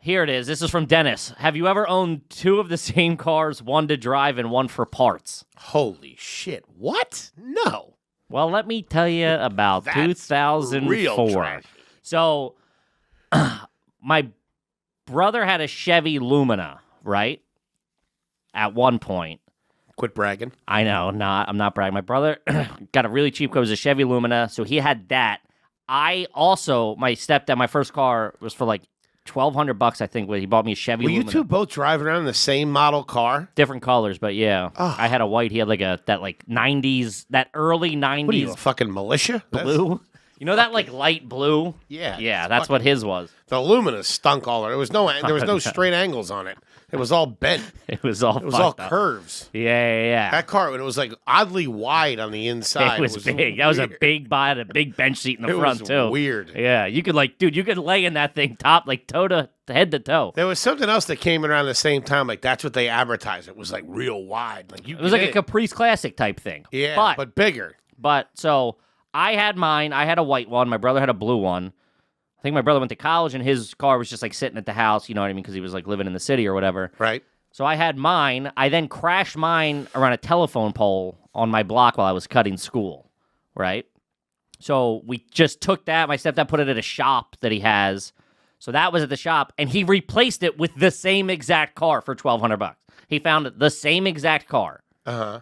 Here it is. This is from Dennis. Have you ever owned two of the same cars, one to drive and one for parts? Holy shit. What? No. Well, let me tell you about 2004. Real trash. So, my brother had a Chevy Lumina, right? At one point. Quit bragging. I know, I'm not bragging. My brother got a really cheap car. It was a Chevy Lumina, so he had that. My stepdad, my first car was for like $1,200, I think, when he bought me a Chevy Lumina. Were you two both driving around in the same model car? Different colors, but yeah. Oh. I had a white. He had like that 90s, that early 90s. What are you, a fucking militia? Blue? You know that like light blue? Yeah. Yeah, that's what his was. The Lumina stunk all over. There was no straight angles on it. It was all bent. It was all curves. Yeah. That car, it was like oddly wide on the inside. It was big. Weird. That was a big body, a big bench seat in the front too. Weird. Yeah, you could lay in that thing head to toe. There was something else that came around the same time. Like that's what they advertised. It was like real wide. Like it was like a Caprice Classic type thing. Yeah, but bigger. But so I had mine. I had a white one. My brother had a blue one. I think my brother went to college, and his car was just, like, sitting at the house, you know what I mean, because he was, like, living in the city or whatever. Right. So I had mine. I then crashed mine around a telephone pole on my block while I was cutting school, right? So we just took that. My stepdad put it at a shop that he has. So that was at the shop, and he replaced it with the same exact car for $1,200. He found the same exact car. Uh-huh.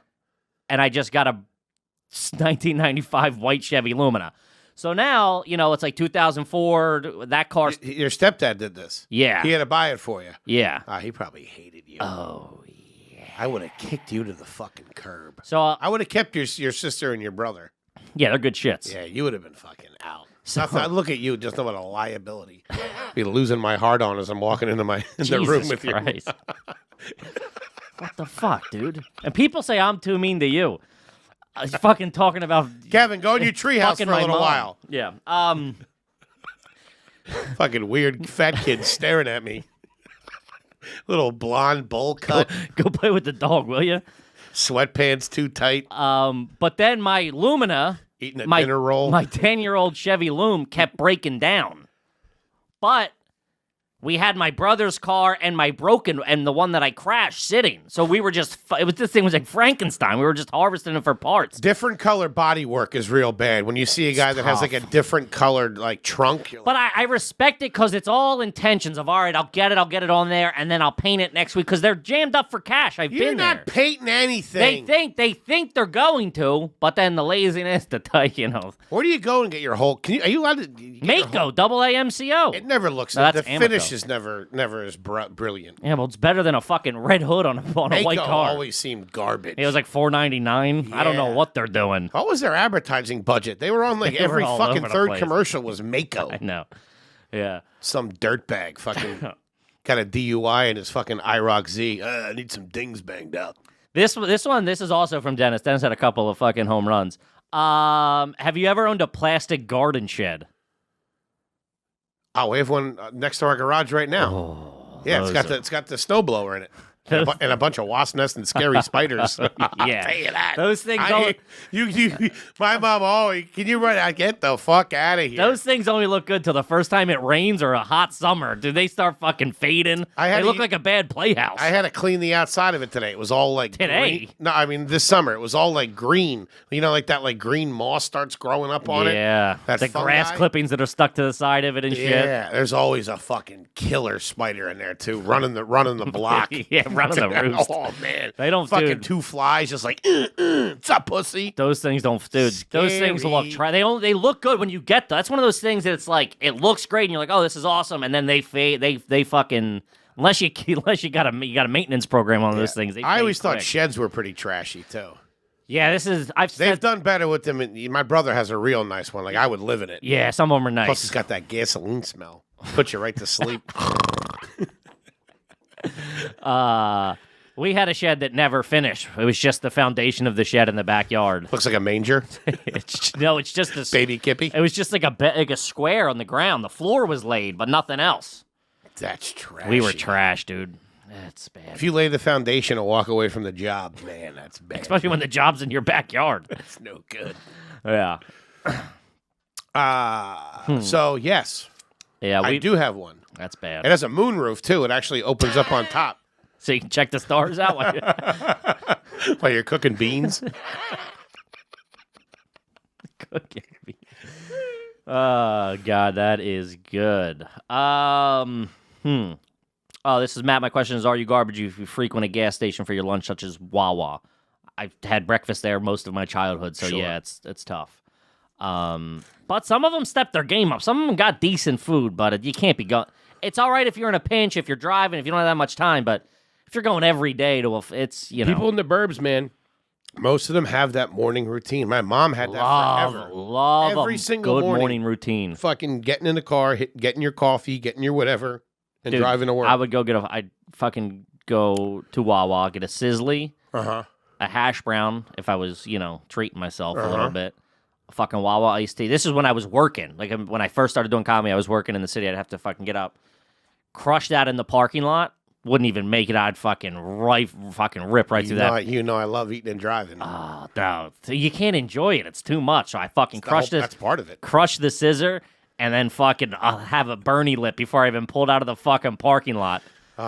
And I just got a 1995 white Chevy Lumina. So now, it's like 2004, that car... Your stepdad did this? Yeah. He had to buy it for you? Yeah. He probably hated you. Oh, yeah. I would have kicked you to the fucking curb. So I would have kept your sister and your brother. Yeah, they're good shits. Yeah, you would have been fucking out. I look at you, just know what a liability. Be losing my heart on as I'm walking into the room with Christ. What the fuck, dude? And people say I'm too mean to you. I was fucking talking about Kevin, go in your treehouse for a little while. Yeah. Fucking weird fat kid staring at me. Little blonde bowl cut. Go play with the dog, will you? Sweatpants too tight. But then my Lumina, Eating a dinner roll. My 10-year-old Chevy Lume kept breaking down. But we had my brother's car and my broken and the one that I crashed sitting. So we were just this thing was like Frankenstein. We were just harvesting it for parts. Different color body work is real bad. When you see a guy that has like a different colored like trunk. But I respect it because it's all intentions of, all right, I'll get it on there and then I'll paint it next week because they're jammed up for cash. I've been there. You're not painting anything. They think they're going to, but then the laziness, Where do you go and get your whole? Are you allowed to? Mako, double AMCO. It never looks. No, the finish is never as brilliant. Yeah, well, it's better than a fucking red hood on a white car. Always seemed garbage. It was like $4.99. Yeah. I don't know what they're doing. What was their advertising budget? They were on like every fucking third commercial was Mako. I know. Yeah. Some dirtbag fucking got a DUI in his fucking IROC Z. I need some dings banged out. This is also from Dennis. Dennis had a couple of fucking home runs. Have you ever owned a plastic garden shed? Oh, we have one next to our garage right now. Oh, yeah, it's got the snowblower in it. And a bunch of wasp nests and scary spiders. Yeah, I'll tell you that. Those things. My mom always. Can you run? Get the fuck out of here. Those things only look good till the first time it rains or a hot summer. Do they start fucking fading? They look like a bad playhouse. I had to clean the outside of it today. It was all like green. No, I mean this summer it was all like green. You know, like that like green moss starts growing up on it. Yeah, the grass clippings that are stuck to the side of it and shit. Yeah, there's always a fucking killer spider in there too, running the block. Yeah. Running the roost. Oh man, they don't fucking two flies just like what's up, pussy? Those things don't, dude. Scary. Those things look they look good when you get them. That's one of those things that it's like it looks great and you're like, oh, this is awesome, and then they fade. They fucking unless you got a maintenance program on those things. I always thought sheds were pretty trashy too. Yeah, they've done better with them. My brother has a real nice one. Like I would live in it. Yeah, some of them are nice. Plus, it's got that gasoline smell. Put you right to sleep. We had a shed that never finished. It was just the foundation of the shed in the backyard. Looks like a manger. It's just a baby kippy. It was just like a square on the ground. The floor was laid, but nothing else. That's trash. We were trash, dude. That's bad. If you lay the foundation and walk away from the job, man, that's bad. Especially when the job's in your backyard. That's no good. Yeah. So yes. Yeah, I do have one. That's bad. It has a moonroof too. It actually opens up on top. So you can check the stars out while you're cooking beans. Cooking beans. Oh, God, that is good. Oh, this is Matt. My question is, are you garbage if you frequent a gas station for your lunch, such as Wawa? I've had breakfast there most of my childhood, so Sure. yeah, it's tough. But some of them stepped their game up. Some of them got decent food, but you can't be going. It's all right if you're in a pinch, if you're driving, if you don't have that much time, but if you're going every day it's, People in the burbs, man, most of them have that morning routine. My mom had that forever. Love every single good morning routine. Fucking getting in the car, getting your coffee, getting your whatever, and driving to work. I would go I'd fucking go to Wawa, get a Sizzly, a hash brown if I was, treating myself a little bit. A fucking Wawa iced tea. This is when I was working. Like when I first started doing comedy, I was working in the city. I'd have to fucking get up, crush that in the parking lot. Wouldn't even make it. I'd fucking rip right through that. I love eating and driving. Oh, no. You can't enjoy it. It's too much. So I fucking crushed it. That's part of it. Crush the scissor, and then fucking I'll have a Bernie lip before I even pulled out of the fucking parking lot.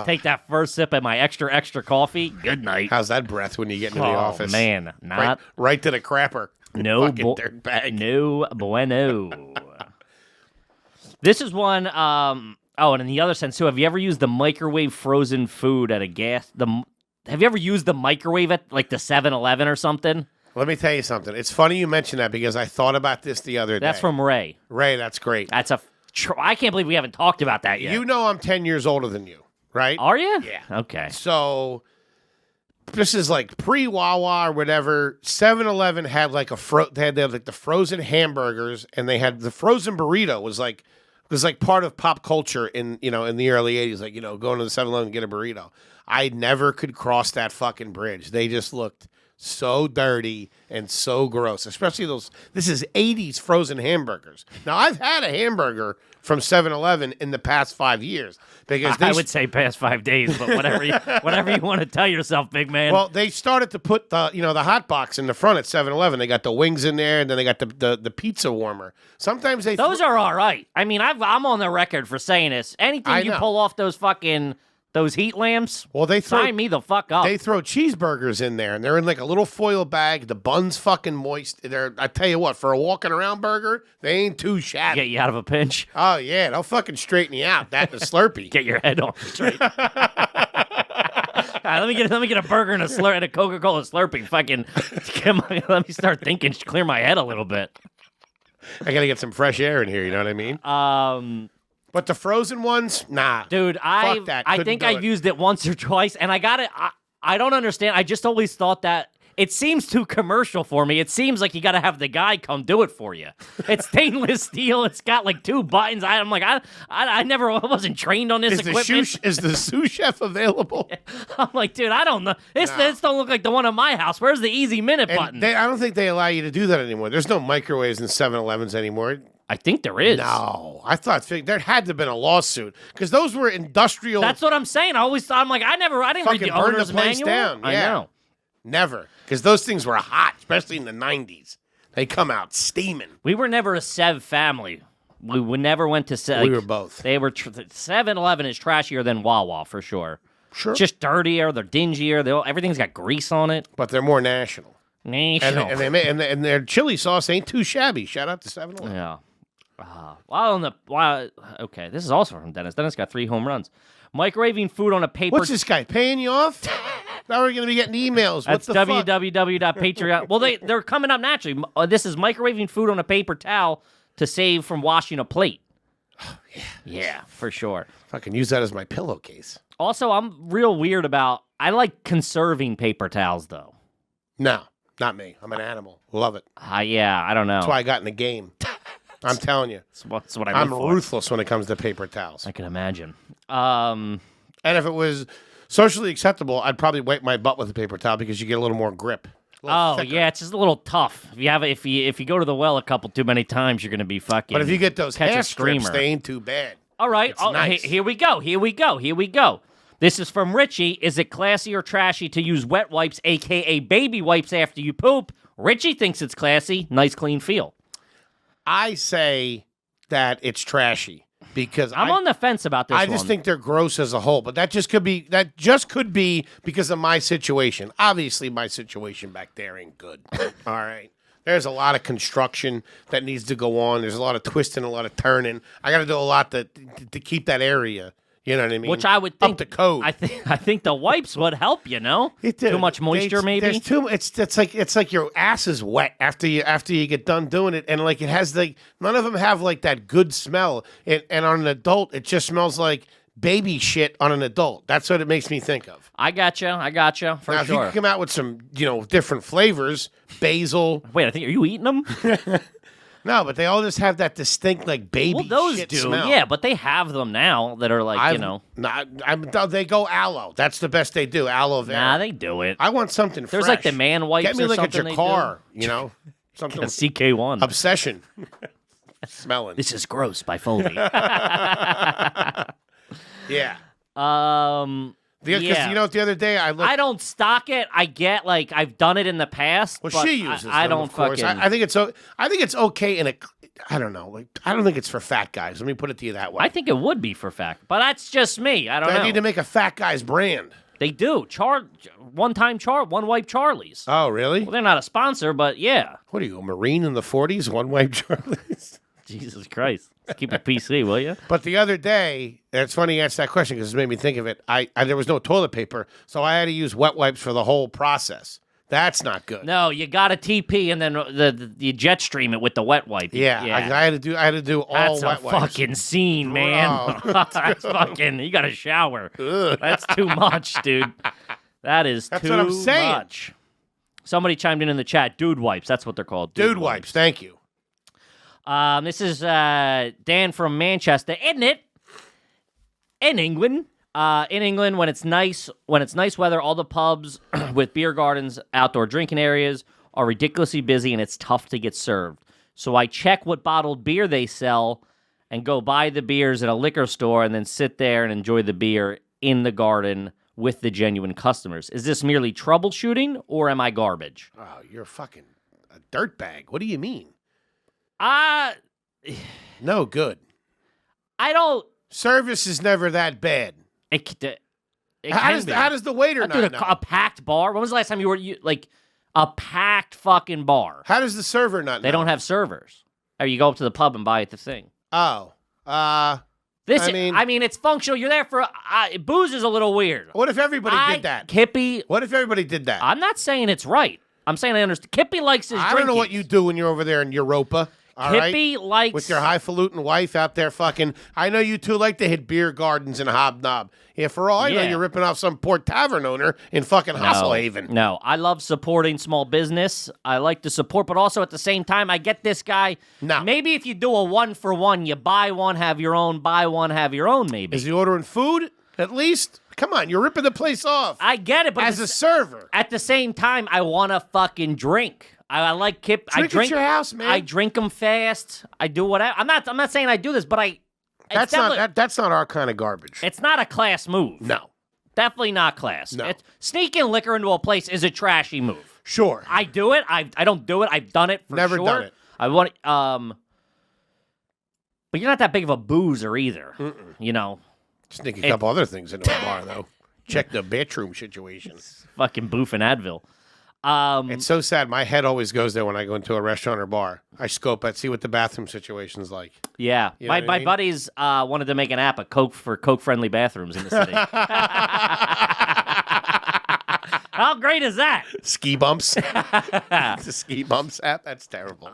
Take that first sip of my extra coffee. Good night. How's that breath when you get into the office? Oh, man. Right to the crapper. No, dirtbag. No bueno. This is one... and in the other sense, too, have you ever used the microwave frozen food at a have you ever used the microwave at, like, the 7-Eleven or something? Let me tell you something. It's funny you mention that because I thought about this the other day. That's from Ray. Ray, that's great. That's I can't believe we haven't talked about that yet. You know I'm 10 years older than you, right? Are you? Yeah. Okay. So this is like pre-Wawa or whatever. 7-Eleven had like they had like the frozen hamburgers, and they had the frozen burrito was like part of pop culture in the early 80s, like, going to the 7-Eleven and get a burrito. I never could cross that fucking bridge. They just looked so dirty and so gross, especially this is 80s frozen hamburgers. Now, I've had a hamburger from 7-Eleven in the past 5 years. Because I would say past 5 days, but whatever you want to tell yourself, big man. Well, they started to put the hot box in the front at 7-Eleven. They got the wings in there, and then they got the pizza warmer. Sometimes those are all right. I mean, I'm on the record for saying this. Anything you pull off those heat lamps, well, sign me the fuck up. They throw cheeseburgers in there, and they're in like a little foil bag. The bun's fucking moist. I tell you what, for a walking around burger, they ain't too shabby. Get you out of a pinch. Oh yeah, they'll fucking straighten you out. That and a Slurpee. Get your head on straight. All right, let me get a burger and a Coca-Cola Slurpee. Fucking, let me start thinking. Clear my head a little bit. I gotta get some fresh air in here. You know what I mean? But the frozen ones, nah. Dude, fuck that. I think I used it once or twice, and I got it. I don't understand. I just always thought that it seems too commercial for me. It seems like you got to have the guy come do it for you. It's stainless steel. It's got like 2 buttons. I'm like, I wasn't trained on this equipment. Is the sous chef available? I'm like, dude, I don't know. This don't look like the one in my house. Where's the easy minute button? I don't think they allow you to do that anymore. There's no microwaves in 7-Elevens anymore. I think there is. No, I thought there had to have been a lawsuit because those were industrial. That's what I'm saying. I always thought, I'm like, I didn't read the owner's manual. Down. Yeah. I know. Never, because those things were hot, especially in the 90s. They come out steaming. We were never a Sev family. We never went to Sev. We were both. They were 7-Eleven is trashier than Wawa for sure. Sure. Just dirtier. They're dingier. Everything's got grease on it. But they're more national. National. And their chili sauce ain't too shabby. Shout out to 7-Eleven. Yeah. Okay, this is also from Dennis. Dennis got 3 home runs. Microwaving food on a paper. What's this guy paying you off? Now we're going to be getting emails. That's what the fuck? www.patreon. Well, they're coming up naturally. This is microwaving food on a paper towel to save from washing a plate. Yeah, for sure. Fucking use that as my pillowcase. Also, I'm real weird about. I like conserving paper towels though. No, not me. I'm an animal. Love it. Yeah, I don't know. That's why I got in the game. I'm telling you. That's what I'm ruthless when it comes to paper towels. I can imagine. And if it was socially acceptable, I'd probably wipe my butt with a paper towel because you get a little more grip. Thicker. Yeah, it's just a little tough. If you go to the well a couple too many times, you're gonna be fucking. But if you get those hair strips, screamer. they ain't too bad. All right, nice. Here we go. This is from Richie. Is it classy or trashy to use wet wipes, aka baby wipes, after you poop? Richie thinks it's classy. Nice, clean feel. I say that it's trashy because I'm on the fence about this. I just think they're gross as a whole, but that just could be because of my situation. Obviously, my situation back there ain't good. All right. There's a lot of construction that needs to go on. There's a lot of twisting, a lot of turning. I got to do a lot to keep that area. You know what I mean? Which I would think up to code. I think the wipes would help. Too much moisture, maybe. There's too. It's like your ass is wet after you get done doing it, and like it has none of them have like that good smell. And on an adult, it just smells like baby shit on an adult. That's what it makes me think of. I gotcha. For now, sure. If you can come out with some different flavors, basil. Wait, are you eating them? No, but they all just have that distinct baby those shit do, smell. yeah, but they have them now that are like, they go aloe. That's the best they do, aloe vera. Nah, they do it. I want something fresh. There's like the man wipes. Get me or like something at your car, something. A CK1 obsession. Smelling. This is gross by Foley. Yeah. Because the other day I looked. I don't stock it. I get I've done it in the past. Well, but she uses. I don't of course. fucking. I think it's okay in a. I don't know. I don't think it's for fat guys. Let me put it to you that way. I think it would be for fact, but that's just me. I don't know. They need to make a fat guy's brand. They do. One wipe Charlie's. Oh, really? Well, they're not a sponsor, but yeah. What are you, a Marine in the 40s? One wipe Charlie's? Jesus Christ. Keep it PC, will you? But the other day, it's funny you asked that question because it made me think of it. There was no toilet paper, so I had to use wet wipes for the whole process. That's not good. No, you got a TP and then you jet stream it with the wet wipe. Yeah. I had to do all That's wet a wipes. fucking scene, man. Oh. That's fucking. You got to shower. That's too much, dude. That is That's too what I'm saying. much. Somebody chimed in the chat. Dude wipes. That's what they're called. Dude wipes. Thank you. This is Dan from Manchester, isn't it? In England. In England, when it's nice weather, all the pubs with beer gardens, outdoor drinking areas are ridiculously busy, and it's tough to get served. So I check what bottled beer they sell and go buy the beers at a liquor store and then sit there and enjoy the beer in the garden with the genuine customers. Is this merely troubleshooting, or am I garbage? Oh, you're fucking a dirtbag. What do you mean? No good. I don't... Service is never that bad. It How can be. does the waiter not Dude, know? a packed bar? When was the last time you were, a packed fucking bar? How does the server not know? They don't have servers. Or you go up to the pub and buy at the thing. Oh. I mean, it's functional. You're there for... booze is a little weird. What if everybody did that? Kippy... What if everybody did that? I'm not saying it's right. I'm saying I understand. Kippy likes his I drinking. don't know what you do when you're over there in Europa. All right? Kippy likes... With your highfalutin wife out there fucking... I know you two like to hit beer gardens and hobnob. Yeah, for all I know, you're ripping off some poor tavern owner in fucking Hasselhaven. No, I love supporting small business. I like to support, but also at the same time, I get this guy. No. Maybe if you do a 1-for-1, you buy one, have your own, buy one, have your own, maybe. Is he ordering food, at least? Come on, you're ripping the place off. I get it, but... As a server. At the same time, I want to fucking drink. I like Kip. Drink at your house, man. I drink them fast. I do whatever. I'm not saying I do this, but That's not our kind of garbage. It's not a class move. No. Definitely not class. No. Sneaking liquor into a place is a trashy move. Sure. I do it. I don't do it. I've done it for Never sure. done it. I want but you're not that big of a boozer either. You know. Sneak a couple other things into a bar, though. Check the bedroom situation. Fucking boof and Advil. It's so sad. My head always goes there when I go into a restaurant or bar. I scope it, see what the bathroom situation's like. Yeah. You know what I My mean? buddies wanted to make an app, for Coke-friendly bathrooms in the city. How great is that? Ski bumps. It's a ski bumps app. That's terrible.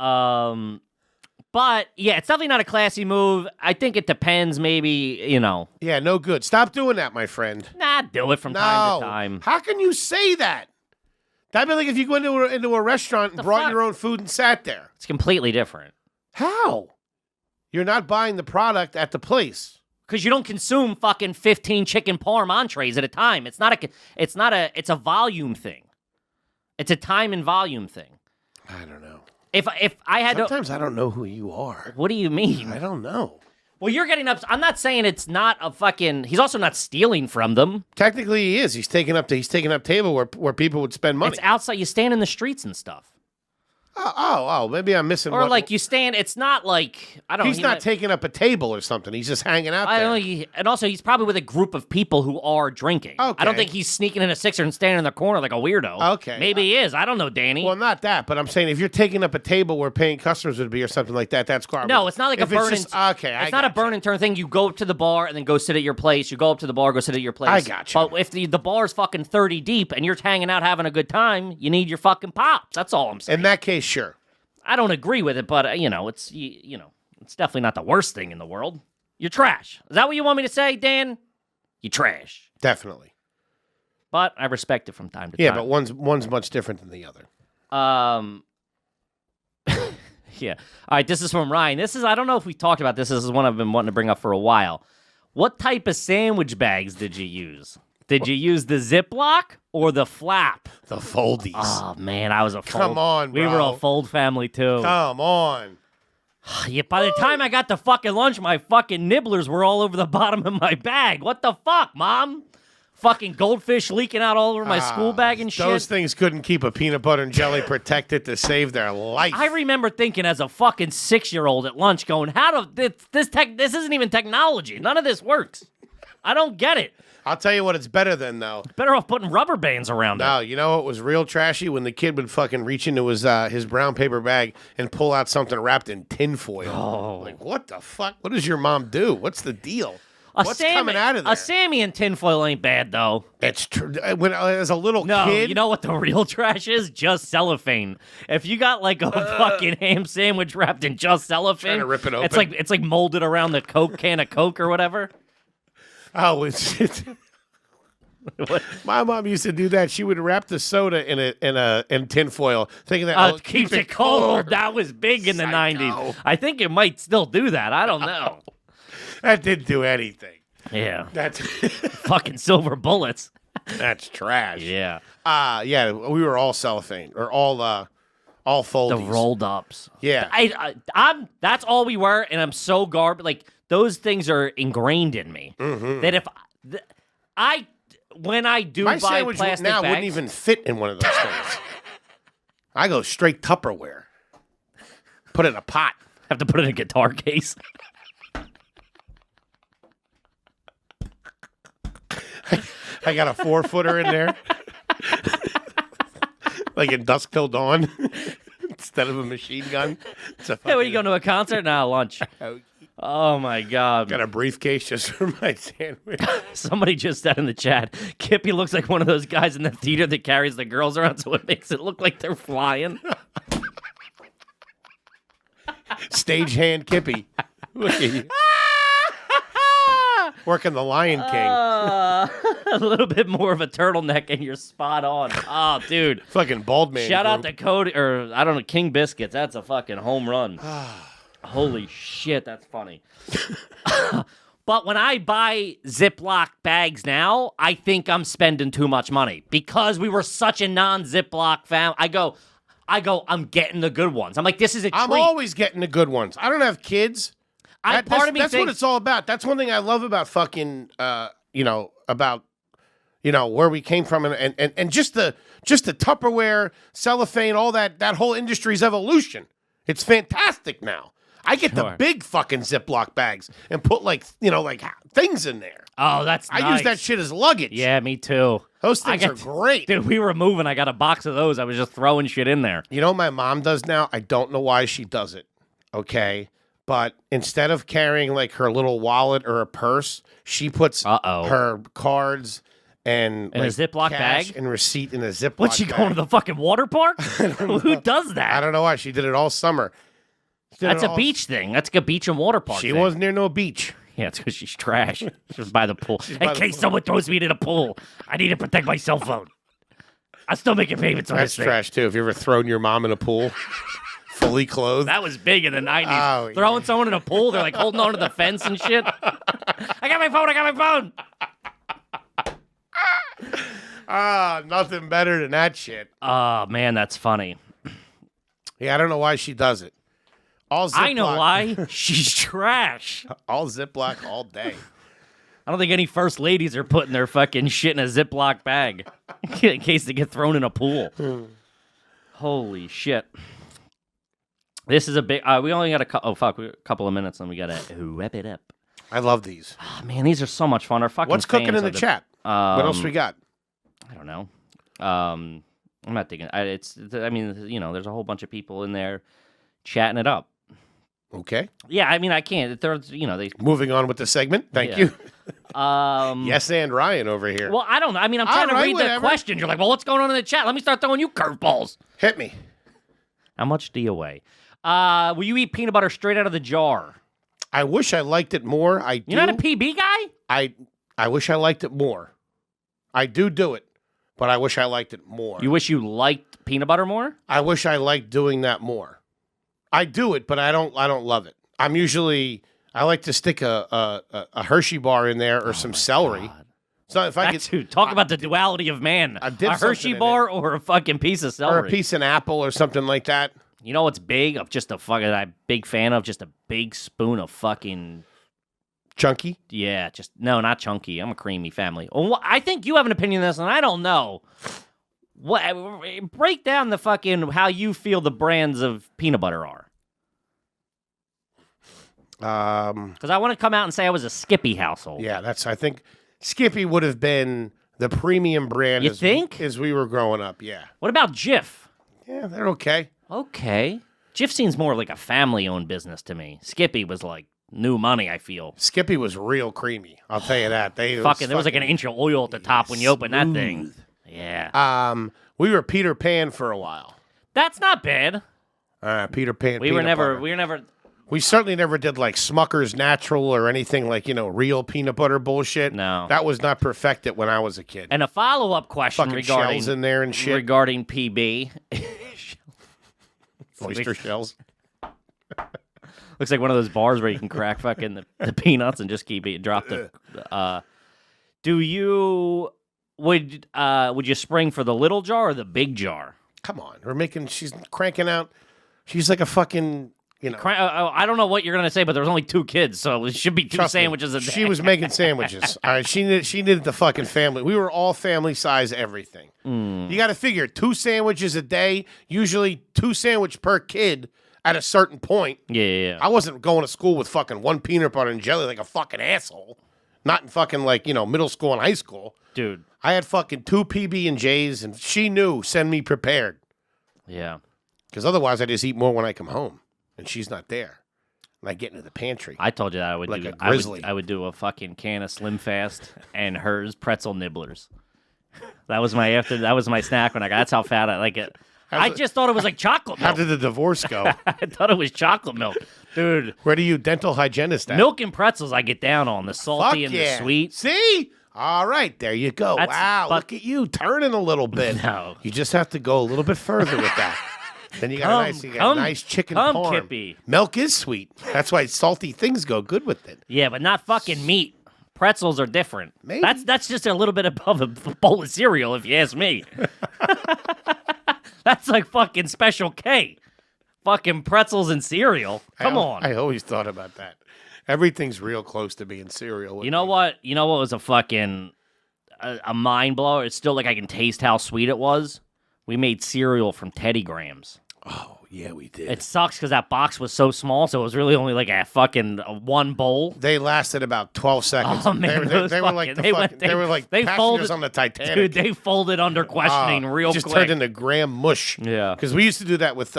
But, yeah, it's definitely not a classy move. I think it depends, maybe, Yeah, no good. Stop doing that, my friend. Nah, do it from time to time. How can you say that? That'd be like if you go into a restaurant and brought your own food and sat there. It's completely different. How? You're not buying the product at the place. Because you don't consume fucking 15 chicken parm entrees at a time. It's a volume thing. It's a time and volume thing. I don't know. If I had Sometimes I don't know who you are. What do you mean? I don't know. Well, you're getting up. I'm not saying it's not a fucking. He's also not stealing from them. Technically, he is. He's taking up table where people would spend money. It's outside. You stand in the streets and stuff. Oh, maybe I'm missing. Or like you stand. It's not like I don't. He's not taking up a table or something. He's just hanging out I there. don't know. And also, he's probably with a group of people who are drinking. Okay. I don't think he's sneaking in a sixer and standing in the corner like a weirdo. Okay. Maybe he is. I don't know, Danny. Well, not that, but I'm saying if you're taking up a table where paying customers would be or something like that, that's garbage. No, it's not like if a burn. It's it's not a burn and turn thing. You go up to the bar and then go sit at your place. You go up to the bar, go sit at your place. I got you. But if the bar's fucking 30 deep and you're hanging out having a good time, you need your fucking pops. That's all I'm saying. In that case, sure. I don't agree with it, but it's it's definitely not the worst thing in the world. You're trash. Is that what you want me to say, Dan? You trash. Definitely. But I respect it from time to time. Yeah, but one's much different than the other. Yeah. All right, this is from Ryan. I don't know if we talked about this. This is one I've been wanting to bring up for a while. What type of sandwich bags did you use? Did you use the Ziploc or the flap? The foldies. Oh, man, I was a fold. Come on, bro. We were a fold family, too. Come on. Yeah, by the time I got to fucking lunch, my fucking nibblers were all over the bottom of my bag. What the fuck, Mom? Fucking goldfish leaking out all over my school bag and shit. Those things couldn't keep a peanut butter and jelly protected to save their life. I remember thinking as a fucking 6-year-old at lunch going, this isn't even technology. None of this works. I don't get it. I'll tell you what it's better than, though. Better off putting rubber bands around it. No, you know what was real trashy? When the kid would fucking reach into his brown paper bag and pull out something wrapped in tinfoil. Oh. Like, what the fuck? What does your mom do? What's the deal? What's coming out of there? A Sammy and tinfoil ain't bad, though. It's true. When as a little No, kid, you know what the real trash is? Just cellophane. If you got like a fucking ham sandwich wrapped in just cellophane, Trying to rip it open. It's like molded around the Coke can of Coke or whatever. oh, it's My mom used to do that. She would wrap the soda in tinfoil, thinking that keeps it cold. That was big in the 90s. I think it might still do that. I don't know. That didn't do anything. Yeah. That's Fucking silver bullets. that's trash. Yeah. Yeah, we were all cellophane or all foldies. The rolled ups. Yeah. I'm that's all we were, and I'm so garbage. Like, those things are ingrained in me. That if when I do My buy sandwich plastic now bags, wouldn't even fit in one of those things. I go straight Tupperware. Put it in a pot. have to put it in a guitar case. I got a 4-footer in there. Like in Dusk Till Dawn. Instead of a machine gun. It's a Hey, what, you going to a concert? Nah, lunch. Oh, my God. Got a briefcase just for my sandwich. Somebody just said in the chat, Kippy looks like one of those guys in the theater that carries the girls around, so it makes it look like they're flying. Stagehand Kippy. Look at you. Working the Lion King. A little bit more of a turtleneck and you're spot on. Oh, dude. Fucking bald man. Shout out group. to Cody, or I don't know, King Biscuits. That's a fucking home run. Holy shit, that's funny. But when I buy Ziploc bags now, I think I'm spending too much money because we were such a non-Ziploc fam. I go, I'm getting the good ones. I'm like, this is a treat. I'm always getting the good ones. I don't have kids. Part of me that's thinks, what it's all about. That's one thing I love about fucking, where we came from and just the Tupperware, cellophane, all that whole industry's evolution. It's fantastic now. I get the big fucking Ziploc bags and put like things in there. Oh, that's nice. I use that shit as luggage. Yeah, me too. Those things are great. Dude, we were moving. I got a box of those. I was just throwing shit in there. You know what my mom does now? I don't know why she does it. Okay. But instead of carrying like her little wallet or a purse, she puts her cards and in like, a Ziploc cash bag and receipt in a Ziploc What's she bag. going to the fucking water park? Who does that? I don't know why. She did it all summer. That's a beach thing. That's like a beach and water park She thing. wasn't near no beach. Yeah, it's because she's trash. She's by the pool. by In the case pool. someone throws me into the pool, I need to protect my cell phone. I'm still making payments on That's this thing. trash too. Have you ever thrown your mom in a pool, fully clothed? That was big in the 90s. Oh, Throwing someone in a pool, they're like holding on to the fence and shit. I got my phone. Nothing better than that shit. Oh, man, that's funny. Yeah, I don't know why she does it. All Ziploc. I know why. She's trash. All Ziploc all day. I don't think any first ladies are putting their fucking shit in a Ziploc bag in case they get thrown in a pool. Holy shit. This is a big... we only got a couple of minutes and we got to wrap it up. I love these. Oh, man, these are so much fun. Our fucking What's cooking fans in the are chat? What else we got? I don't know. I'm not thinking... there's a whole bunch of people in there chatting it up. Okay. Yeah, I mean, I can't. They... Moving on with the segment. Thank you. Yes, and Ryan over here. Well, I don't know. I mean, I'm trying to read the questions. You're like, well, what's going on in the chat? Let me start throwing you curveballs. Hit me. How much do you weigh? Will you eat peanut butter straight out of the jar? I wish I liked it more. You're not a PB guy? I wish I liked it more. I do it, but I wish I liked it more. You wish you liked peanut butter more? I wish I liked doing that more. I do it, but I don't love it. I like to stick a Hershey bar in there or some celery. God. So if I could talk about the duality of man. I did a Hershey something in bar or a fucking piece of celery. or a piece of apple or something like that. You know what's big? Of just a fucking I'm big fan of just a big spoon of fucking Chunky? yeah, no, not chunky. I'm a creamy family. Well, I think you have an opinion on this, and I don't know. Break down the fucking how you feel the brands of peanut butter are. Because I want to come out and say I was a Skippy household. Yeah, I think Skippy would have been the premium brand. You think? As we were growing up, yeah. What about Jif? Yeah, they're okay. Okay. Jif seems more like a family-owned business to me. Skippy was like new money, I feel. Skippy was real creamy. I'll tell you that. There was like an inch of oil at the top when you open that thing. Yeah. We were Peter Pan for a while. That's not bad. Peter Pan. We were never. We certainly never did like Smucker's Natural or anything like, real peanut butter bullshit. No. That was not perfected when I was a kid. And a follow-up question Fucking regarding shells in there and shit. regarding PB. Oyster shells. Looks like one of those bars where you can crack fucking the peanuts and just keep it. Drop the. Would you spring for the little jar or the big jar? Come on, she's cranking out. She's like a fucking, I don't know what you're gonna say, but there's only 2 kids, so it should be 2 sandwiches a day. She was making sandwiches. All right, she needed the fucking family. We were all family size everything. You got to figure 2 sandwiches a day, usually 2 sandwich per kid at a certain point. Yeah. I wasn't going to school with fucking 1 peanut butter and jelly like a fucking asshole. Not in fucking like, middle school and high school. Dude. I had fucking 2 PB&Js and she knew, send me prepared. Yeah. Because otherwise I just eat more when I come home and she's not there. And I get into the pantry. I told you that I would like do a grizzly. I would do a fucking can of Slim Fast and hers pretzel nibblers. That was my snack when that's how fat I like it. I just thought it was like chocolate milk. How did the divorce go? I thought it was chocolate milk. Dude. Where do you dental hygienist at? Milk and pretzels I get down on. The salty Fuck and the sweet. See? All right, there you go. Wow, look at you turning a little bit. No. You just have to go a little bit further with that. Then you got a nice chicken parm. Kippy. Milk is sweet. That's why salty things go good with it. Yeah, but not fucking meat. Pretzels are different. Maybe. That's just a little bit above a bowl of cereal, if you ask me. That's like fucking Special K. Fucking pretzels and cereal. Come on. I always thought about that. Everything's real close to being cereal. You know what? You know what was a fucking a mind blower? It's still like I can taste how sweet it was. We made cereal from Teddy Grahams. Oh, yeah, we did. It sucks because that box was so small, so it was really only like a fucking 1 bowl. They lasted about 12 seconds. Oh, man, they were like passengers on the Titanic. Dude, they folded under questioning real quick. Just turned into graham mush. Yeah. Because we used to do that with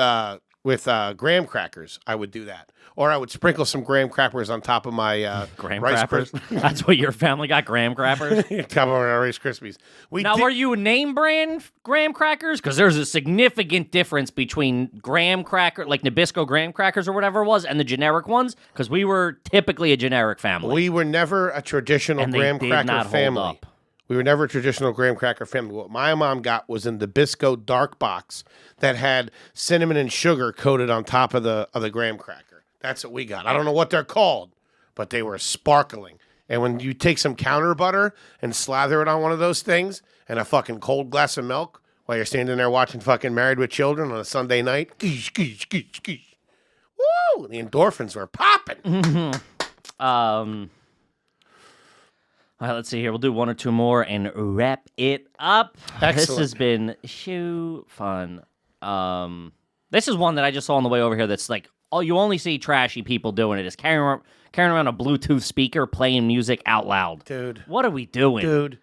graham crackers. I would do that. Or I would sprinkle some graham crackers on top of my graham Rice crackers. That's what your family got, graham crackers. top of our Rice Krispies. Were you name brand graham crackers? Because there's a significant difference between graham cracker, like Nabisco graham crackers or whatever it was, and the generic ones. Because we were typically a generic family. We were never a traditional graham cracker family. We were never a traditional graham cracker family. What my mom got was in the Nabisco dark box that had cinnamon and sugar coated on top of the graham cracker. That's what we got. I don't know what they're called, but they were sparkling. And when you take some counter butter and slather it on one of those things and a fucking cold glass of milk while you're standing there watching fucking Married with Children on a Sunday night, woo! The endorphins were popping. All right, let's see here. We'll do 1 or 2 more and wrap it up. Excellent. This has been fun. This is one that I just saw on the way over here that's like, you only see trashy people doing it is carrying around a Bluetooth speaker playing music out loud. Dude. What are we doing? Dude.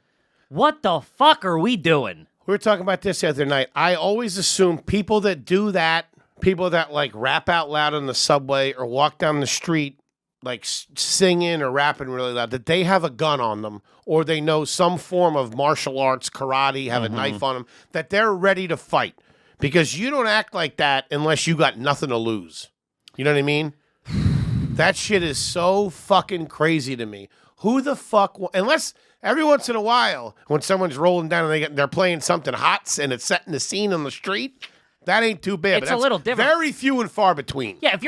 What the fuck are we doing? We were talking about this the other night. I always assume people that do that, people that like rap out loud on the subway or walk down the street like singing or rapping really loud, that they have a gun on them or they know some form of martial arts, karate, have a knife on them, that they're ready to fight. Because you don't act like that unless you got nothing to lose. You know what I mean? That shit is so fucking crazy to me. Who the fuck... Unless every once in a while, when someone's rolling down and they're playing something hot and it's setting the scene on the street, that ain't too bad. It's a little different. Very few and far between. Yeah,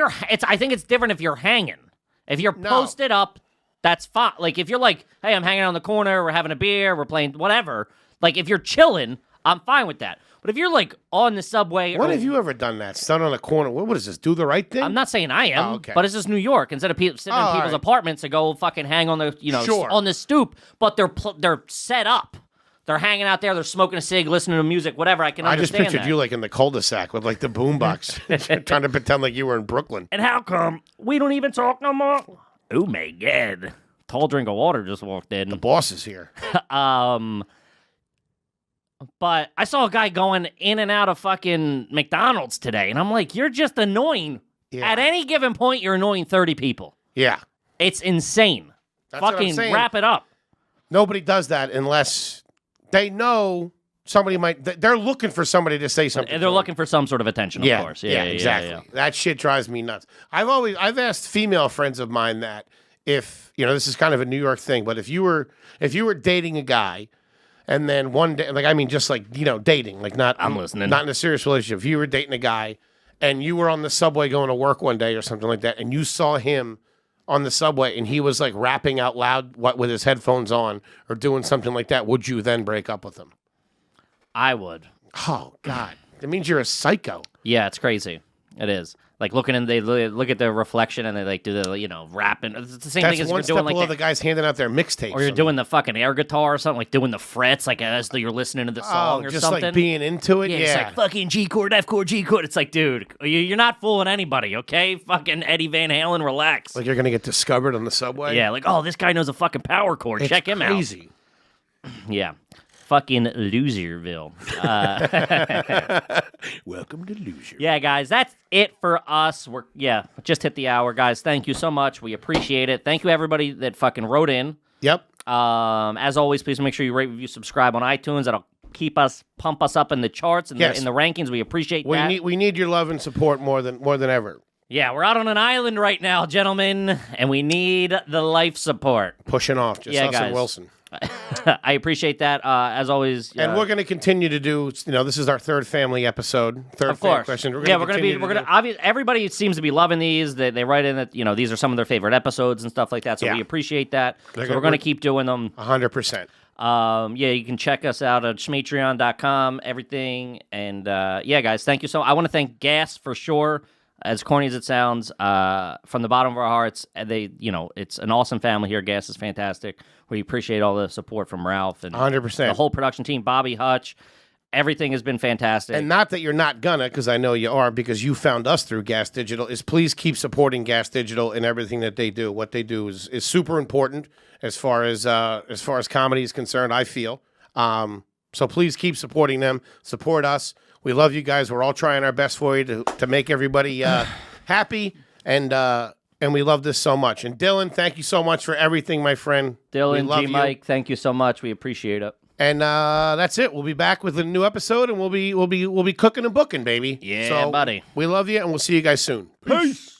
I think it's different if you're hanging. If you're posted up, that's fine. Like, if you're like, hey, I'm hanging on the corner, we're having a beer, we're playing whatever. Like, if you're chilling, I'm fine with that. But if you're like on the subway, when have you ever done that? Stand on a corner. What is this? Do the right thing? I'm not saying I am, okay. but it's just New York. Instead of sitting in people's apartments to go fucking hang on the on the stoop, but they're set up. They're hanging out there. They're smoking a cig, listening to music, whatever. I can understand. I just pictured you like in the cul-de-sac with like the boombox, trying to pretend like you were in Brooklyn. And how come we don't even talk no more? Oh my god! Tall drink of water just walked in. The boss is here. But I saw a guy going in and out of fucking McDonald's today, and I'm like, you're just annoying. Yeah. At any given point, you're annoying 30 people. Yeah. It's insane. That's what I'm fucking saying. Wrap it up. Nobody does that unless they know somebody they're looking for somebody to say something. And they're looking for some sort of attention, of course. Yeah, exactly. Yeah. That shit drives me nuts. I've asked female friends of mine that if, this is kind of a New York thing, but if you were dating a guy and then one day, just dating, I'm listening. Not in a serious relationship. If you were dating a guy and you were on the subway going to work one day or something like that, and you saw him on the subway and he was like rapping out loud with his headphones on or doing something like that, would you then break up with him? I would. Oh, God. That means you're a psycho. Yeah, it's crazy. It is. Like they look at the reflection and they do the, rapping. It's the same thing as one you're step doing below the guys handing out their mixtapes. or you're doing the fucking air guitar or something, like doing the frets, like as though you're listening to the song or just something. like being into it. Yeah, Yeah. it's like fucking G chord, F chord, G chord. It's like, dude, you're not fooling anybody, okay? Fucking Eddie Van Halen, relax. Like you're going to get discovered on the subway. Yeah, like, oh, this guy knows a fucking power chord. It's Check him crazy. out. Yeah. Fucking Loserville. Welcome to Loser. Yeah, guys, that's it for us. Just hit the hour, guys. Thank you so much. We appreciate it. Thank you, everybody that fucking wrote in. Yep. As always, please make sure you rate, review, subscribe on iTunes. That'll pump us up in the charts and in the rankings. We appreciate that. We need your love and support more than ever. Yeah, we're out on an island right now, gentlemen, and we need the life support. Pushing off, just us guys. and Wilson. I appreciate that. As always, and we're going to continue to do. This is our third family episode. Of course. Question. We're gonna. Obviously, everybody seems to be loving these. They write in that these are some of their favorite episodes and stuff like that. So we appreciate that. So we're going to keep doing them. 100%. You can check us out at schmatreon.com. Everything. And guys, thank you so much. I want to thank Gas for sure. As corny as it sounds, from the bottom of our hearts, it's an awesome family here. Gas is fantastic. We appreciate all the support from Ralph and 100%. The whole production team, Bobby Hutch. Everything has been fantastic. And not that you're not gonna, because I know you are, because you found us through Gas Digital, is please keep supporting Gas Digital and everything that they do. What they do is super important as far as comedy is concerned, I feel. So please keep supporting them. Support us. We love you guys. We're all trying our best for you to make everybody happy, and we love this so much. And Dylan, thank you so much for everything, my friend. Dylan, G. Mike, thank you so much. We appreciate it. And that's it. We'll be back with a new episode, and we'll be cooking and booking, baby. Yeah, buddy. We love you, and we'll see you guys soon. Peace.